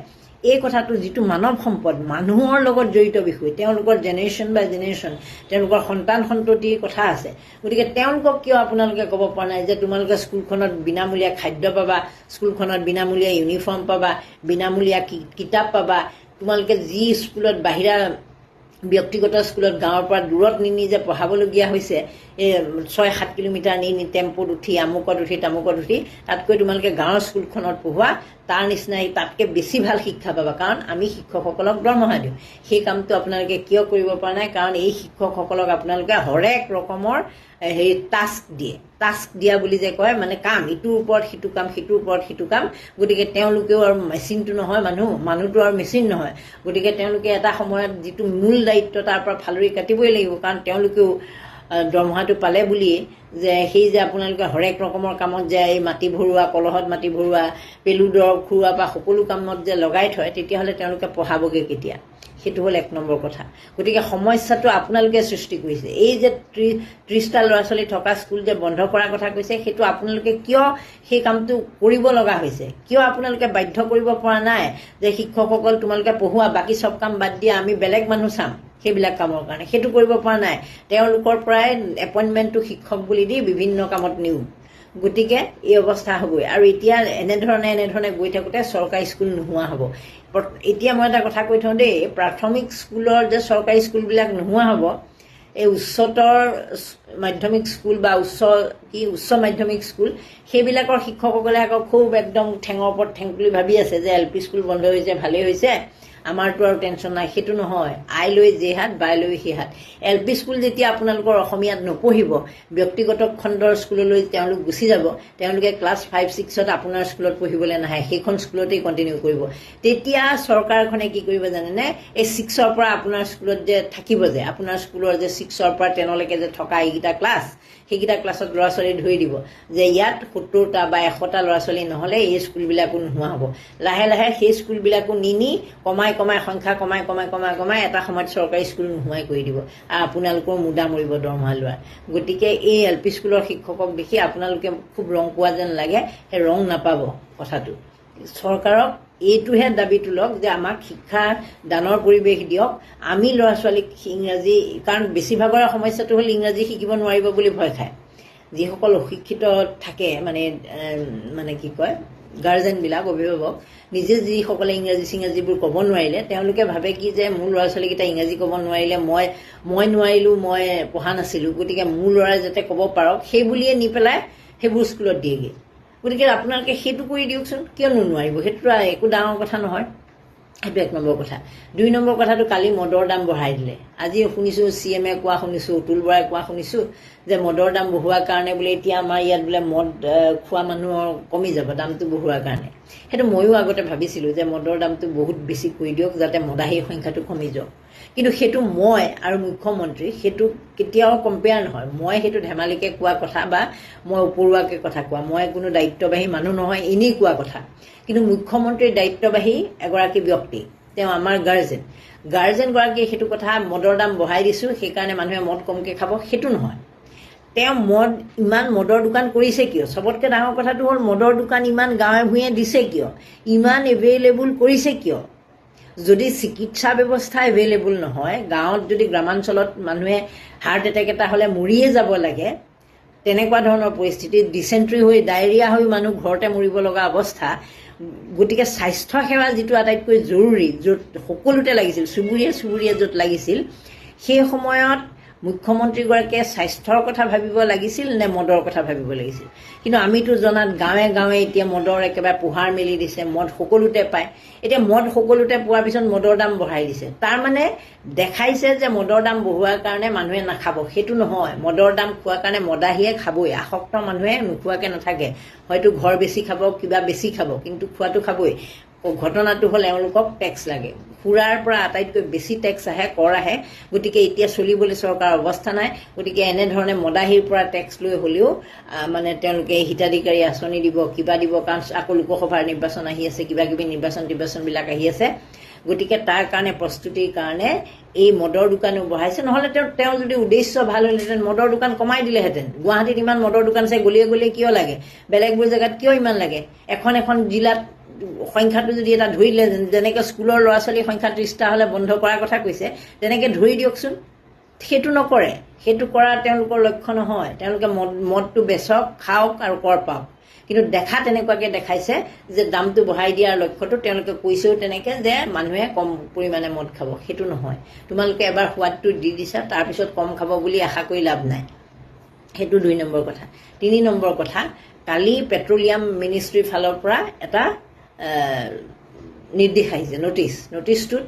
এই কথাটো যিটো মানৱ সম্পদ মানুহৰ লগত জড়িত বিষয়, তেওঁলোকৰ জেনেৰেশ্যন বাই জেনেৰেশ্যন তেওঁলোকৰ সন্তান সন্ততিৰ কথা আছে। গতিকে তেওঁলোকক কিয় আপোনালোকে ক'ব পৰা নাই যে তোমালোকে স্কুলখনত বিনামূলীয়া খাদ্য পাবা, স্কুলখনত বিনামূলীয়া ইউনিফৰ্ম পাবা, বিনামূলীয়া কিতাপ পাবা, তোমালোকে যি স্কুলত বাহিৰা ব্যক্তিগত স্কুলত গাঁৱৰ পৰা দূৰত নি যে পঢ়াবলগীয়া হৈছে, এই 6-7 কিলোমিটাৰ নি টেম্পুত উঠি আমুকত উঠি তামুকত উঠি, তাতকৈ তোমালোকে গাঁৱৰ স্কুলখনত পঢ়োৱা, তাৰ নিচিনাই তাতকৈ বেছি ভাল শিক্ষা পাবা, কাৰণ আমি শিক্ষকসকলক দৰমহা দিওঁ। সেই কামটো আপোনালোকে কিয় কৰিব পৰা নাই? কাৰণ এই শিক্ষকসকলক আপোনালোকে হৰেক ৰকমৰ টাস্ক দিয়ে। টাস্ক দিয়া বুলি যে কয়, মানে কাম, ইটোৰ ওপৰত সিটো কাম, সিটোৰ ওপৰত সিটো কাম। গতিকে তেওঁলোকেও আৰু মেচিনটো নহয়, মানুহটো আৰু মেচিন নহয়। গতিকে তেওঁলোকে এটা সময়ত যিটো মূল দায়িত্ব তাৰ পৰা ফালৰি কাটিবই লাগিব, কাৰণ তেওঁলোকেও দৰমহাটো পালে বুলিয়ে যে সেই যে আপোনালোকে হৰেক ৰকমৰ কামত যে এই মাটি ভৰোৱা, কলহত মাটি ভৰোৱা, পেলু দৰৱ খুওৱা বা সকলো কামত যে লগাই থয়, তেতিয়াহ'লে তেওঁলোকে পঢ়াবগৈ কেতিয়া? সেইটো হ'ল 1 নম্বৰ কথা। গতিকে সমস্যাটো আপোনালোকে সৃষ্টি কৰিছে। এই যে 30টা ল'ৰা ছোৱালী থকা স্কুল যে বন্ধ কৰাৰ কথা কৈছে, সেইটো আপোনালোকে কিয় সেই কামটো কৰিব লগা হৈছে? কিয় আপোনালোকে বাধ্য কৰিব পৰা নাই যে শিক্ষকসকল তোমালোকে পঢ়োৱা, বাকী চব কাম বাদ দিয়া, আমি বেলেগ মানুহ চাম সেইবিলাক কামৰ কাৰণে? সেইটো কৰিব পৰা নাই। তেওঁলোকৰ পৰাই এপইণ্টমেণ্টটো শিক্ষক বুলি দি বিভিন্ন কামত নিওঁ। গতিকে এই অৱস্থা হ'বই। আৰু এতিয়া এনেধৰণে গৈ থাকোঁতে চৰকাৰী স্কুল নোহোৱা হ'ব। এতিয়া মই এটা কথা কৈ থওঁ দেই, প্ৰাথমিক স্কুলৰ যে চৰকাৰী স্কুলবিলাক নোহোৱা হ'ব, এই উচ্চতৰ মাধ্যমিক স্কুল বা উচ্চ মাধ্যমিক স্কুল, সেইবিলাকৰ শিক্ষকসকলে আকৌ খুব একদম ঠেঙৰ ওপৰত ঠেং তুলি ভাবি আছে যে LP স্কুল বন্ধ হৈছে, ভালেই হৈছে, আমাৰতো আৰু টেনশ্যন নাই। সেইটো নহয়। আই লৈ যে হাত, বাই লৈ সেই হাত। LP স্কুল যেতিয়া আপোনালোকৰ অসমীয়াত নপঢ়িব, ব্যক্তিগত খণ্ডৰ স্কুললৈ তেওঁলোক গুচি যাব, তেওঁলোকে ক্লাছ 5-6ত আপোনাৰ স্কুলত পঢ়িবলৈ নাহে, সেইখন স্কুলতেই কণ্টিনিউ কৰিব। তেতিয়া চৰকাৰখনে কি কৰিব জানেনে? এই 6ৰ পৰা আপোনাৰ স্কুলত যে থাকিব, যে আপোনাৰ স্কুলৰ যে 6ৰ পৰা 10লৈকে যে থকা এইকেইটা ক্লাছ, সেইকেইটা ক্লাছত ল'ৰা ছোৱালী ধৰি দিব যে ইয়াত 70টা বা 100টা ল'ৰা ছোৱালী নহ'লে এই স্কুলবিলাকো নোহোৱা হ'ব। লাহে লাহে সেই স্কুলবিলাকো নি সংখ্যা কমাই এটা সময়ত চৰকাৰী স্কুল নোহোৱাই কৰি দিব, আৰু আপোনালোকৰ মুদা মৰিব দৰমহা লোৱাৰ। গতিকে এই LP স্কুলৰ শিক্ষকক দেখি আপোনালোকে খুব ৰং পোৱা যেন লাগে, সেই ৰং নাপাব। কথাটো চৰকাৰক এইটোহে দাবী তোলক যে আমাক শিক্ষা দানৰ পৰিৱেশ দিয়ক, আমি ল'ৰা ছোৱালীক ইংৰাজী, কাৰণ বেছিভাগৰ সমস্যাটো হ'ল ইংৰাজী শিকিব নোৱাৰিব বুলি ভয় খায়। যিসকল অশিক্ষিত থাকে, মানে কি কয়, গাৰ্জেনবিলাক, অভিভাৱক, নিজে যিসকলে ইংৰাজীবোৰ ক'ব নোৱাৰিলে, তেওঁলোকে ভাবে কি যে মোৰ ল'ৰা ছোৱালীকেইটা ইংৰাজী ক'ব নোৱাৰিলে, মই নোৱাৰিলোঁ, মই পঢ়া নাছিলোঁ, গতিকে মোৰ ল'ৰাই যাতে ক'ব পাৰক, সেই বুলিয়ে নি পেলাই সেইবোৰ স্কুলত দিয়েগৈ। গতিকে আপোনালোকে সেইটো কৰি দিয়কচোন, কিয়নো নোৱাৰিব? সেইটো একো ডাঙৰ কথা নহয়। সেইটো 1 নম্বৰ কথা। 2 নম্বৰ কথাটো, কালি মদৰ দাম বঢ়াই দিলে। আজি শুনিছোঁ CM কোৱা শুনিছোঁ, অতুল বৰাই কোৱা শুনিছোঁ যে মদৰ দাম বঢ়োৱাৰ কাৰণে বোলে এতিয়া আমাৰ ইয়াত বোলে মদ খোৱা মানুহৰ কমি যাব দামটো বঢ়োৱাৰ কাৰণে। সেইটো ময়ো আগতে ভাবিছিলোঁ যে মদৰ দামটো বহুত বেছি কৰি দিয়ক যাতে মদাহীৰ সংখ্যাটো কমি যাওক। কিন্তু সেইটো মই আৰু মুখ্যমন্ত্ৰী সেইটো কেতিয়াও কম্পেয়াৰ নহয়। মই সেইটো ধেমালিকৈ কোৱা কথা বা মই উপৰুৱাকৈ কথা কোৱা, মই কোনো দায়িত্ববাহী মানুহ নহয়, এনেই কোৱা কথা। কিন্তু মুখ্যমন্ত্ৰীৰ দায়িত্ববাহী এগৰাকী ব্যক্তি, তেওঁ আমাৰ গাৰ্জেনগৰাকীয়ে সেইটো কথা মদৰ দাম বঢ়াই দিছোঁ সেইকাৰণে মানুহে মদ কমকৈ খাব, সেইটো নহয়। তেওঁ ইমান মদৰ দোকান কৰিছে কিয়? চবতকৈ ডাঙৰ কথাটো হ'ল মদৰ দোকান ইমান গাঁৱে ভূঞে দিছে কিয়? ইমান এভেইলেবল কৰিছে কিয়? যদি চিকিৎসা ব্যৱস্থা এভেইলেবল নহয়, গাঁৱত যদি গ্ৰামাঞ্চলত মানুহে হাৰ্ট এটেক এটা হ'লে মৰিয়ে যাব লাগে, তেনেকুৱা ধৰণৰ পৰিস্থিতিত ডিচেণ্ট্ৰি হৈ ডায়েৰিয়া হৈ মানুহ ঘৰতে মৰিব লগা অৱস্থা। গতিকে স্বাস্থ্যসেৱা যিটো আটাইতকৈ জৰুৰী, য'ত সকলোতে লাগিছিল, চুবুৰীয়ে য'ত লাগিছিল, সেই সময়ত মুখ্যমন্ত্ৰীগৰাকীয়ে স্বাস্থ্যৰ কথা ভাবিব লাগিছিল নে মদৰ কথা ভাবিব লাগিছিল? কিন্তু আমিতো জনাত গাঁৱে গাঁৱে এতিয়া মদৰ একেবাৰে পোহাৰ মেলি দিছে, মদ সকলোতে পায়। এতিয়া মদ সকলোতে পোৱাৰ পিছত মদৰ দাম বঢ়াই দিছে, তাৰমানে দেখাইছে যে মদৰ দাম বঢ়োৱাৰ কাৰণে মানুহে নাখাব। সেইটো নহয়, মদৰ দাম খোৱাৰ কাৰণে মদাহীয়ে খাবই, আসক্ত মানুহে নোখোৱাকৈ নাথাকে। হয়তো ঘৰ বেছি খাব, কিবা বেছি খাব, কিন্তু খোৱাটো খাবই। ঘটনাটো হ'ল এওঁলোকক টেক্স লাগে, সুৰাৰ পৰা আটাইতকৈ বেছি টেক্স আহে, কৰ আহে। গতিকে এতিয়া চলিবলৈ চৰকাৰৰ অৱস্থা নাই। গতিকে এনেধৰণে মদাহীৰ পৰা টেক্স লৈ হ'লেও মানে তেওঁলোকে হিতাধিকাৰী আঁচনি দিব, কিবা দিব, কাৰণ আকৌ লোকসভাৰ নিৰ্বাচন আহি আছে, কিবা কিবি নিৰ্বাচনবিলাক আহি আছে। গতিকে তাৰ কাৰণে প্ৰস্তুতিৰ কাৰণে এই মদৰ দোকানো বঢ়াইছে। নহ'লে তেওঁ যদি উদ্দেশ্য ভাল হ'লহেঁতেন মদৰ দোকান কমাই দিলেহেঁতেন। গুৱাহাটীত ইমান মদৰ দোকান আছে, গলিয়ে গলিয়ে কিয় লাগে? বেলেগবোৰ জেগাত কিয় ইমান লাগে? এখন জিলাত সংখ্যাটো যদি এটা ধৰিলে, যেনেকৈ স্কুলৰ ল'ৰা ছোৱালীৰ সংখ্যা 30টা হ'লে বন্ধ কৰাৰ কথা কৈছে, তেনেকৈ ধৰি দিয়কচোন। সেইটো নকৰে, সেইটো কৰা তেওঁলোকৰ লক্ষ্য নহয়। তেওঁলোকে মদটো বেচক, খাওক আৰু কৰ পাওক। কিন্তু তেনেকুৱাকৈ দেখাইছে যে দামটো বঢ়াই দিয়াৰ লক্ষ্যটো তেওঁলোকে কৈছেও তেনেকৈ যে মানুহে কম পৰিমাণে মদ খাব। সেইটো নহয়। তোমালোকে এবাৰ সোৱাদটো দি দিছা, তাৰপিছত কম খাব বুলি আশা কৰি লাভ নাই। সেইটো 2 নম্বৰ কথা। 3 নম্বৰ কথা, কালি পেট্ৰলিয়াম মিনিষ্ট্ৰীৰ ফালৰ পৰা এটা নিৰ্দেশ আহিছে, নটিচটোত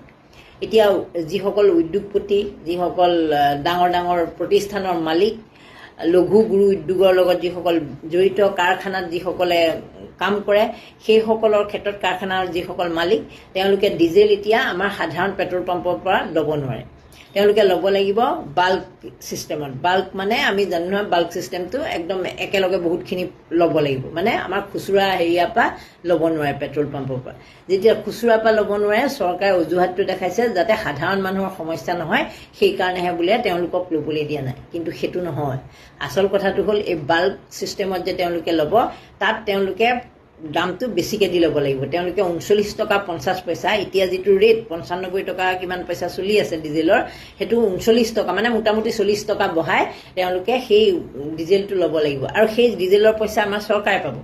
এতিয়া যিসকল উদ্যোগপতি, যিসকল ডাঙৰ ডাঙৰ প্ৰতিষ্ঠানৰ মালিক, লঘু গুৰু উদ্যোগৰ লগত যিসকল জড়িত, কাৰখানাত যিসকলে কাম কৰে, সেইসকলৰ ক্ষেত্ৰত কাৰখানাৰ যিসকল মালিক, তেওঁলোকে ডিজেল এতিয়া আমাৰ সাধাৰণ পেট্ৰল পাম্পৰ পৰা ল'ব নোৱাৰে। তেওঁলোকে ল'ব লাগিব বাল্ক ছিষ্টেমত। বাল্ক মানে আমি জানো নহয়, বাল্ক ছিষ্টেমটো একদম একেলগে বহুতখিনি ল'ব লাগিব। মানে আমাৰ খুচুৰা হেৰিয়াৰ পৰা ল'ব নোৱাৰে, পেট্ৰল পাম্পৰ পৰা। যেতিয়া খুচুৰাৰ পৰা ল'ব নোৱাৰে, চৰকাৰে অজুহাতটো দেখাইছে যাতে সাধাৰণ মানুহৰ সমস্যা নহয়, সেইকাৰণেহে বোলে তেওঁলোকক ল'বলৈ দিয়া নাই। কিন্তু সেইটো নহয়। আচল কথাটো হ'ল এই বাল্ক ছিষ্টেমত যে তেওঁলোকে ল'ব, তাত তেওঁলোকে দামটো বেছিকৈ দি ল'ব লাগিব। তেওঁলোকে 39 টকা 50 পইচা, এতিয়া যিটো ৰেট 95 টকা কিমান পইচা চলি আছে ডিজেলৰ, সেইটো 39 টকা, মানে মোটামুটি 40 টকা বঢ়াই তেওঁলোকে সেই ডিজেলটো ল'ব লাগিব। আৰু সেই ডিজেলৰ পইচা আমাৰ চৰকাৰে পাব।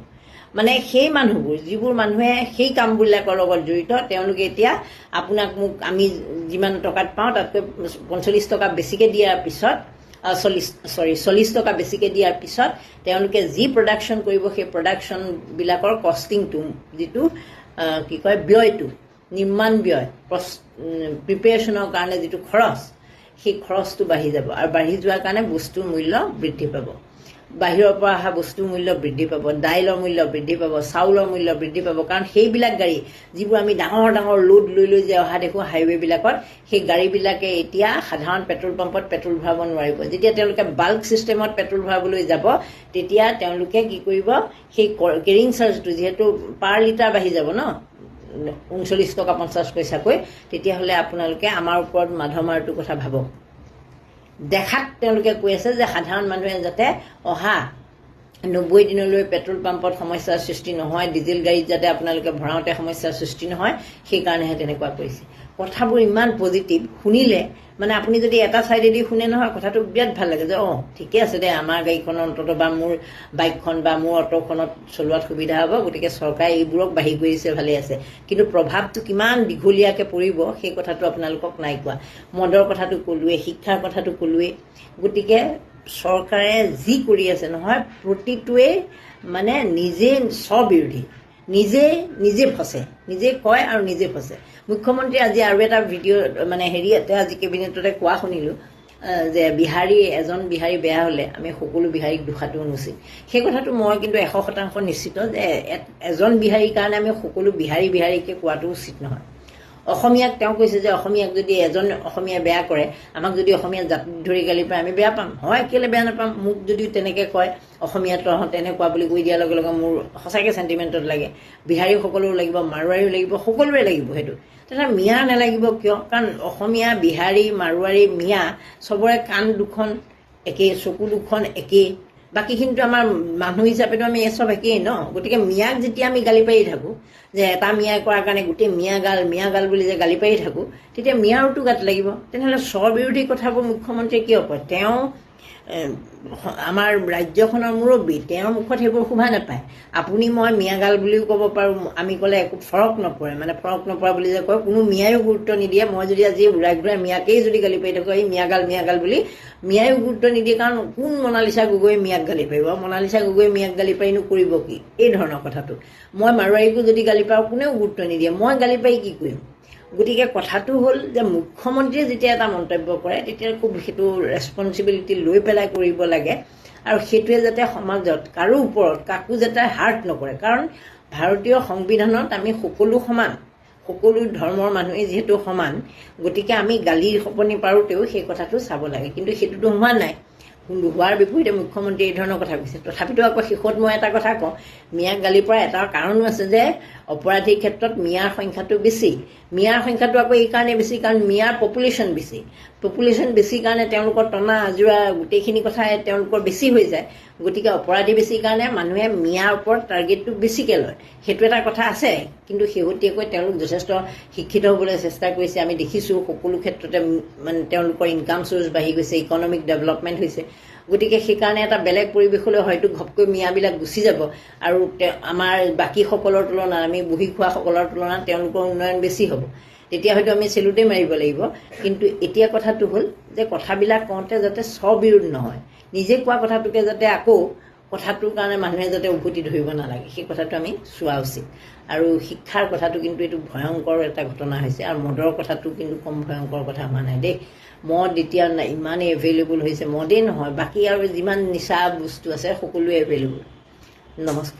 মানে সেই মানুহবোৰ, যিবোৰ মানুহে সেই কামবিলাকৰ লগত জড়িত, তেওঁলোকে এতিয়া আপোনাক মোক আমি যিমান টকাত পাওঁ তাতকৈ 45 টকা বেছিকৈ দিয়াৰ পিছত 40 টকা বেছিকৈ দিয়াৰ পিছত তেওঁলোকে যি প্ৰডাকশ্যন কৰিব, সেই প্ৰডাকশ্যনবিলাকৰ কষ্টিংটো, যিটো কি কয় ব্যয়টো, নিৰ্মাণ ব্যয়, প্ৰিপেৰেশ্যনৰ কাৰণে যিটো খৰচ, সেই খৰচটো বাঢ়ি যাব। আৰু বাঢ়ি যোৱাৰ কাৰণে বস্তুৰ মূল্য বৃদ্ধি পাব। বাহিৰৰ পৰা অহা বস্তুৰ মূল্য বৃদ্ধি পাব, দাইলৰ মূল্য বৃদ্ধি পাব, চাউলৰ মূল্য বৃদ্ধি পাব। কাৰণ সেইবিলাক গাড়ী, যিবোৰ আমি ডাঙৰ ডাঙৰ লোড লৈ যে অহা দেখোঁ হাইৱেবিলাকত, সেই গাড়ীবিলাকে এতিয়া সাধাৰণ পেট্ৰল পাম্পত পেট্ৰল ভৰাব নোৱাৰিব। যেতিয়া তেওঁলোকে বাল্ক ছিষ্টেমত পেট্ৰল ভৰাবলৈ যাব, তেতিয়া তেওঁলোকে কি কৰিব, সেই কেৰিং চাৰ্জটো যিহেতু পাৰ লিটাৰ বাঢ়ি যাব ন, 39 টকা 50 পইচাকৈ, তেতিয়াহ'লে আপোনালোকে আমাৰ ওপৰত মাধমাৰটোৰ কথা ভাবক। দেখাত তেওঁলোকে কৈ আছে যে সাধাৰণ মানুহে যাতে অহা 90 দিনলৈ পেট্ৰল পাম্পত সমস্যাৰ সৃষ্টি নহয়, ডিজেল গাড়ীত যাতে আপোনালোকে ভৰাওঁতে সমস্যাৰ সৃষ্টি নহয়, সেইকাৰণেহে তেনেকুৱা কৰিছে। কথাবোৰ ইমান পজিটিভ, শুনিলে মানে আপুনি যদি এটা ছাইডেদি শুনে নহয়, কথাটো বিৰাট ভাল লাগে যে ঠিকে আছে দে, আমাৰ গাড়ীখন অন্তত বা মোৰ বাইকখন বা মোৰ অটোখনত চলোৱাত সুবিধা হ'ব, গতিকে চৰকাৰে এইবোৰক বাঢ়ি কৰিছে, ভালেই আছে। কিন্তু প্ৰভাৱটো কিমান দীঘলীয়াকৈ পৰিব সেই কথাটো আপোনালোকক নাই কোৱা। মদৰ কথাটো ক'লোৱেই, শিক্ষাৰ কথাটো ক'লোৱেই। গতিকে চৰকাৰে যি কৰি আছে নহয়, প্ৰতিটোৱেই মানে নিজে স্ববিৰোধী, নিজে ফচে, নিজে কয় আৰু নিজে ফচে। মুখ্যমন্ত্ৰী আজি আৰু এটা ভিডিঅ' মানে হেৰিয়াতে আজি কেবিনেটতে কোৱা শুনিলোঁ যে এজন বিহাৰী বেয়া হ'লে আমি সকলো বিহাৰীক দোষাটো অনুচিত। সেই কথাটো মই কিন্তু 100% নিশ্চিত যে এজন বিহাৰীৰ কাৰণে আমি সকলো বিহাৰীকে কোৱাটো উচিত নহয়। অসমীয়াক তেওঁ কৈছে যে অসমীয়াক যদি এজন অসমীয়া বেয়া কৰে, আমাক যদি অসমীয়া জাতি ধৰি গালি পায় আমি বেয়া পাম। হয়, কেলৈ বেয়া নাপাম? মোক যদি তেনেকৈ কয় অসমীয়া তহঁত তেনেকুৱা বুলি কৈ দিয়াৰ লগে লগে মোৰ সঁচাকৈ চেণ্টিমেণ্টত লাগে। বিহাৰীসকলেও লাগিব, মাৰোৱাৰীও লাগিব, সকলোৱে লাগিব সেইটো। তেতিয়া মিয়া নালাগিব কিয়? কাৰণ অসমীয়া, বিহাৰী, মাৰোৱাৰী, মিয়া চবৰে কাণ দুখন একেই, চকু দুখন একেই, বাকীখিনিতো আমাৰ মানুহ হিচাপেতো আমি চব একেই ন। গতিকে মিয়াক যেতিয়া আমি গালি পাৰি থাকোঁ, যে এটা মিয়াই কৰাৰ কাৰণে গোটেই মিয়া গাল বুলি যে গালি পাৰি থাকোঁ, তেতিয়া মিয়াৰোতো গাত লাগিব। তেনেহ'লে স্ববিৰোধী কথাবোৰ মুখ্যমন্ত্ৰীয়ে কিয় কয়? তেওঁ আমাৰ ৰাজ্যখনৰ মুৰব্বী, তেওঁৰ মুখত সেইবোৰ শোভা নাপায়। আপুনি মই মিয়াগাল বুলিও ক'ব পাৰোঁ, আমি ক'লে একো ফৰক নপৰে, মানে ফৰক নপৰা বুলি যে কয়, কোনো মিয়াইও গুৰুত্ব নিদিয়ে। মই যদি আজি উৰাই ঘূৰাই মিয়াকেই যদি গালি পাৰি থাকোঁ, এই মিয়াগাল বুলি, মিয়াইও গুৰুত্ব নিদিয়ে। কাৰণ কোন মনালিছা গগৈ মিয়াক গালি পাৰিব? মনালিছা গগৈ মিয়াক গালি পাৰিনো কৰিব কি? এই ধৰণৰ কথাটো। মই মাৰোৱাৰীকো যদি গালি পাৰোঁ কোনেও গুৰুত্ব নিদিয়ে, মই গালি পাৰি কি কৰিম? গতিকে কথাটো হ'ল যে মুখ্যমন্ত্ৰীয়ে যেতিয়া এটা মন্তব্য কৰে তেতিয়া খুব সেইটো ৰেচপনচিবিলিটি লৈ পেলাই কৰিব লাগে, আৰু সেইটোৱে যাতে সমাজত কাৰো ওপৰত কাকো যাতে হাৰ্ট নকৰে। কাৰণ ভাৰতীয় সংবিধানত আমি সকলো সমান, সকলো ধৰ্মৰ মানুহেই যিহেতু সমান, গতিকে আমি গালিৰ সপনি পাৰোঁতেও সেই কথাটো চাব লাগে। কিন্তু সেইটোতো হোৱা নাই। হোৱাৰ বিপৰীতে মুখ্যমন্ত্ৰীয়ে এই ধৰণৰ কথা কৈছে। তথাপিতো আকৌ শেষত মই এটা কথা কওঁ, মিয়াক গালি পৰা এটা কাৰণো আছে যে অপৰাধীৰ ক্ষেত্ৰত মিয়াৰ সংখ্যাটো বেছি। মিয়াৰ সংখ্যাটো আকৌ এই কাৰণে বেছি কাৰণ মিয়াৰ পপুলেশ্যন বেছি। পপুলেশ্যন বেছি কাৰণে তেওঁলোকৰ টনা আজোৰা গোটেইখিনি কথাই তেওঁলোকৰ বেছি হৈ যায়। গতিকে অপৰাধী বেছি কাৰণে মানুহে মিয়াৰ ওপৰত টাৰ্গেটটো বেছিকৈ লয়। সেইটো এটা কথা আছে। কিন্তু শেহতীয়াকৈ তেওঁলোক যথেষ্ট শিক্ষিত হ'বলৈ চেষ্টা কৰিছে। আমি দেখিছোঁ সকলো ক্ষেত্ৰতে মানে তেওঁলোকৰ ইনকাম চ'ৰ্চ বাঢ়ি গৈছে, ইকনমিক ডেভেলপমেণ্ট হৈছে। গতিকে সেইকাৰণে এটা বেলেগ পৰিৱেশলৈ হয়তো ঘপকৈ মিয়াবিলাক গুচি যাব, আৰু আমাৰ বাকীসকলৰ তুলনাত, আমি বহি খোৱাসকলৰ তুলনাত তেওঁলোকৰ উন্নয়ন বেছি হ'ব। তেতিয়া হয়তো আমি চেলুটেই মাৰিব লাগিব। কিন্তু এতিয়া কথাটো হ'ল যে কথাবিলাক কওঁতে যাতে স্ববিৰোধ নহয়, নিজে কোৱা কথাটোকে যাতে আকৌ কথাটোৰ কাৰণে মানুহে যাতে উভতি ধৰিব নালাগে, সেই কথাটো আমি চোৱা উচিত। আৰু শিক্ষাৰ কথাটো কিন্তু এইটো ভয়ংকৰ এটা ঘটনা হৈছে, আৰু মদৰ কথাটো কিন্তু কম ভয়ংকৰ কথা হোৱা নাই দেই। মদ এতিয়া ইমানেই এভেইলেবল হৈছে, মদেই নহয় বাকী আৰু যিমান নিচা বস্তু আছে সকলোৱে এভেইলেবল। নমস্কাৰ।